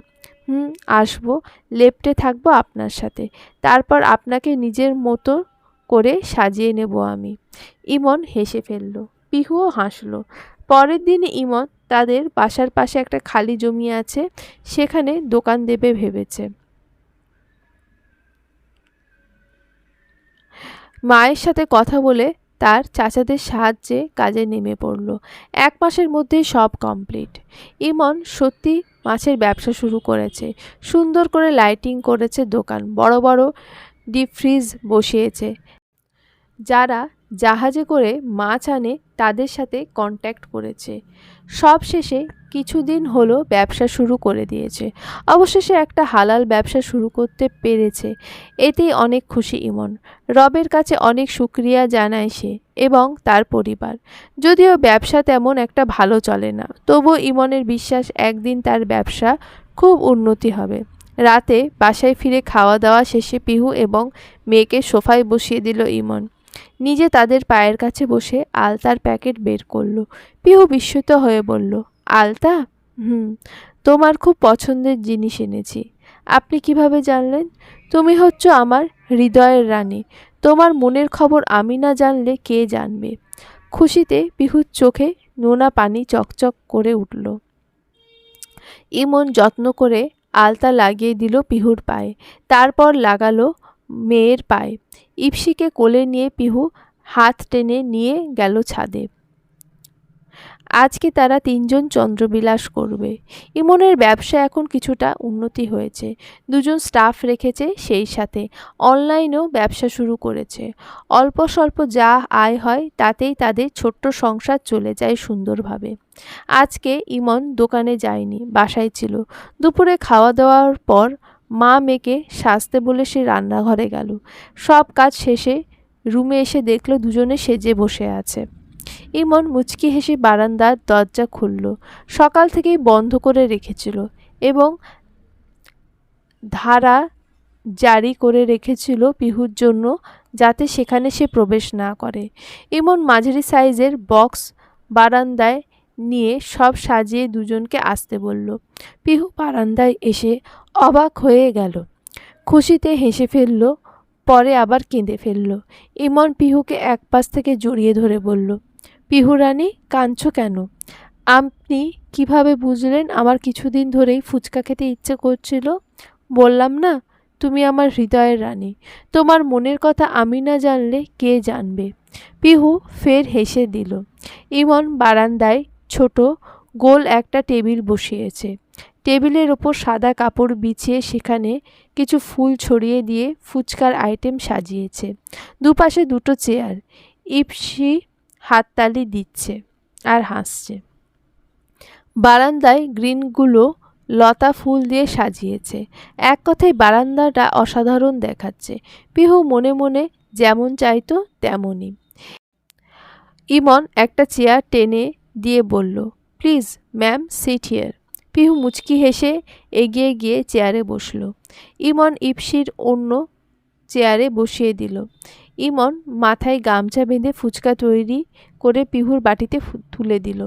আসবো, লেপ্টে থাকবো আপনার সাথে। তারপর আপনাকে নিজের মতো করে সাজিয়ে নেব আমি। ইমন হেসে ফেলল। পিহুও হাসলো। পরের দিনে ইমন তাদের বাসার পাশে একটা খালি জমি আছে, সেখানে দোকান দেবে ভেবেছে। মায়ের সাথে কথা বলে তার চাচাদের সাহায্যে কাজে নেমে পড়ল। 1 মাসের মধ্যেই সব কমপ্লিট। ইমন সত্যি মাছের ব্যবসা শুরু করেছে। সুন্দর করে লাইটিং করেছে দোকান, বড় বড় ডিপ ফ্রিজ বসিয়েছে। যারা জাহাজে করে মাছ আনে তাদের সাথে কন্ট্যাক্ট করেছে। সব শেষে কিছুদিন হলো ব্যবসা শুরু করে দিয়েছে। অবশেষে একটা হালাল ব্যবসা শুরু করতে পেরেছে। এতেই অনেক খুশি ইমন। রবের কাছে অনেক শুকরিয়া জানায় সে এবং তার পরিবার। যদিও ব্যবসা তেমন একটা ভালো চলে না, তবুও ইমনের বিশ্বাস একদিন তার ব্যবসা খুব উন্নতি হবে। রাতে বাসায় ফিরে খাওয়া দাওয়া শেষে পিহু এবং মেয়েকে সোফায় বসিয়ে দিল ইমন। নিজে তাদের পায়ের কাছে বসে আলতার প্যাকেট বের করলো। পিহু বিস্মিত হয়ে বলল, আলতা? তোমার খুব পছন্দের জিনিস এনেছি। আপনি কিভাবে জানলেন? তুমি হচ্ছ আমার হৃদয়ের রানী। তোমার মনের খবর আমি না জানলে কে জানবে? খুশিতে পিহুর চোখে নোনা পানি চকচক করে উঠল। ইমন যত্ন করে আলতা লাগিয়ে দিল পিহুর পায়ে, তারপর লাগালো মেয়ের পায়ে। ইপসিকে কোলে নিয়ে পিহু হাত টেনে নিয়ে গেল ছাদে। আজকে তারা ৩ জন চন্দ্রবিলাস করবে। ইমনের ব্যবসা এখন কিছুটা উন্নতি হয়েছে, ২ জন স্টাফ রেখেছে, সেই সাথে অনলাইনেও ব্যবসা শুরু করেছে। অল্প স্বল্প যা আয় হয় তাতেই তাদের ছোট্ট সংসার চলে যায় সুন্দরভাবে। আজকে ইমন দোকানে যায়নি, বাসায় ছিল। দুপুরে খাওয়া দাওয়ার পর মা মেয়েকে সাজতে বলে সে রান্নাঘরে গেল। সব কাজ শেষে রুমে এসে দেখল দুজনে সেজে বসে আছে। ইমন মুচকি হেসে বারান্দার দরজা খুলল। সকাল থেকেই বন্ধ করে রেখেছিল এবং ধারা জারি করে রেখেছিল পিহুর জন্য, যাতে সেখানে সে প্রবেশ না করে। ইমন মাঝারি সাইজের বক্স বারান্দায় নিয়ে সব সাজিয়ে দুজনকে আসতে বলল। পিহু বারান্দায় এসে অবাক হয়ে গেল, খুশিতে হেসে ফেলল, পরে আবার কেঁদে ফেলল। ইমন পিহুকে এক পাশ থেকে জড়িয়ে ধরে বলল, পিহু রানী, কাঁদছো কেন? আপনি কিভাবে বুঝলেন আমার কিছুদিন ধরেই ফুচকা খেতে ইচ্ছে করছিল? বললাম না, তুমি আমার হৃদয়ের রানী। তোমার মনের কথা আমি না জানলে কে জানবে? পিহু ফের হেসে দিল। ইমন বারান্দায় ছোট গোল একটা টেবিল বসিয়েছে। টেবিলের ওপর সাদা কাপড় বিছিয়ে সেখানে কিছু ফুল ছড়িয়ে দিয়ে ফুচকার আইটেম সাজিয়েছে। দুপাশে 2টো চেয়ার। ইপসি হাততালি দিচ্ছে আর হাসছে। বারান্দায় গ্রিনগুলো লতা ফুল দিয়ে সাজিয়েছে। এক কথায় বারান্দাটা অসাধারণ দেখাচ্ছে। পিহু মনে মনে যেমন চাইতো তেমনই। ইমন একটা চেয়ার টেনে দিয়ে বলল, please ma'am, sit here. Pihu মুচকি হেসে এগিয়ে গিয়ে চেয়ারে বসল। ইমন ইপসির অন্য চেয়ারে বসিয়ে দিল। ইমন মাথায় গামছা বেঁধে ফুচকা তৈরি করে পিহুর বাটিতে তুলে দিল।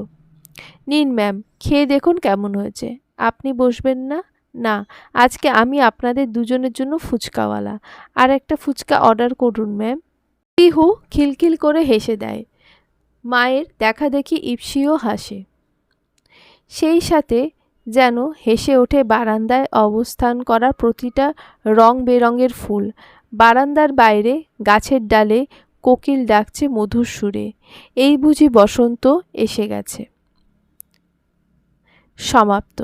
নিন ম্যাম, খেয়ে দেখুন কেমন হয়েছে। আপনি বসবেন না? না, আজকে আমি আপনাদের দুজনের জন্য ফুচকাওয়ালা। আর একটা ফুচকা অর্ডার করুন ম্যাম। পিহু খিলখিল করে হেসে দেয়। মায়ের দেখাদেখি ইপসিও হাসে। সেই সাথে যেন হেসে ওঠে বারান্দায় অবস্থান করা প্রতিটা রং বেরঙের ফুল। বারান্দার বাইরে গাছের ডালে কোকিল ডাকছে মধুর সুরে। এই বুঝি বসন্ত এসে গেছে। সমাপ্ত।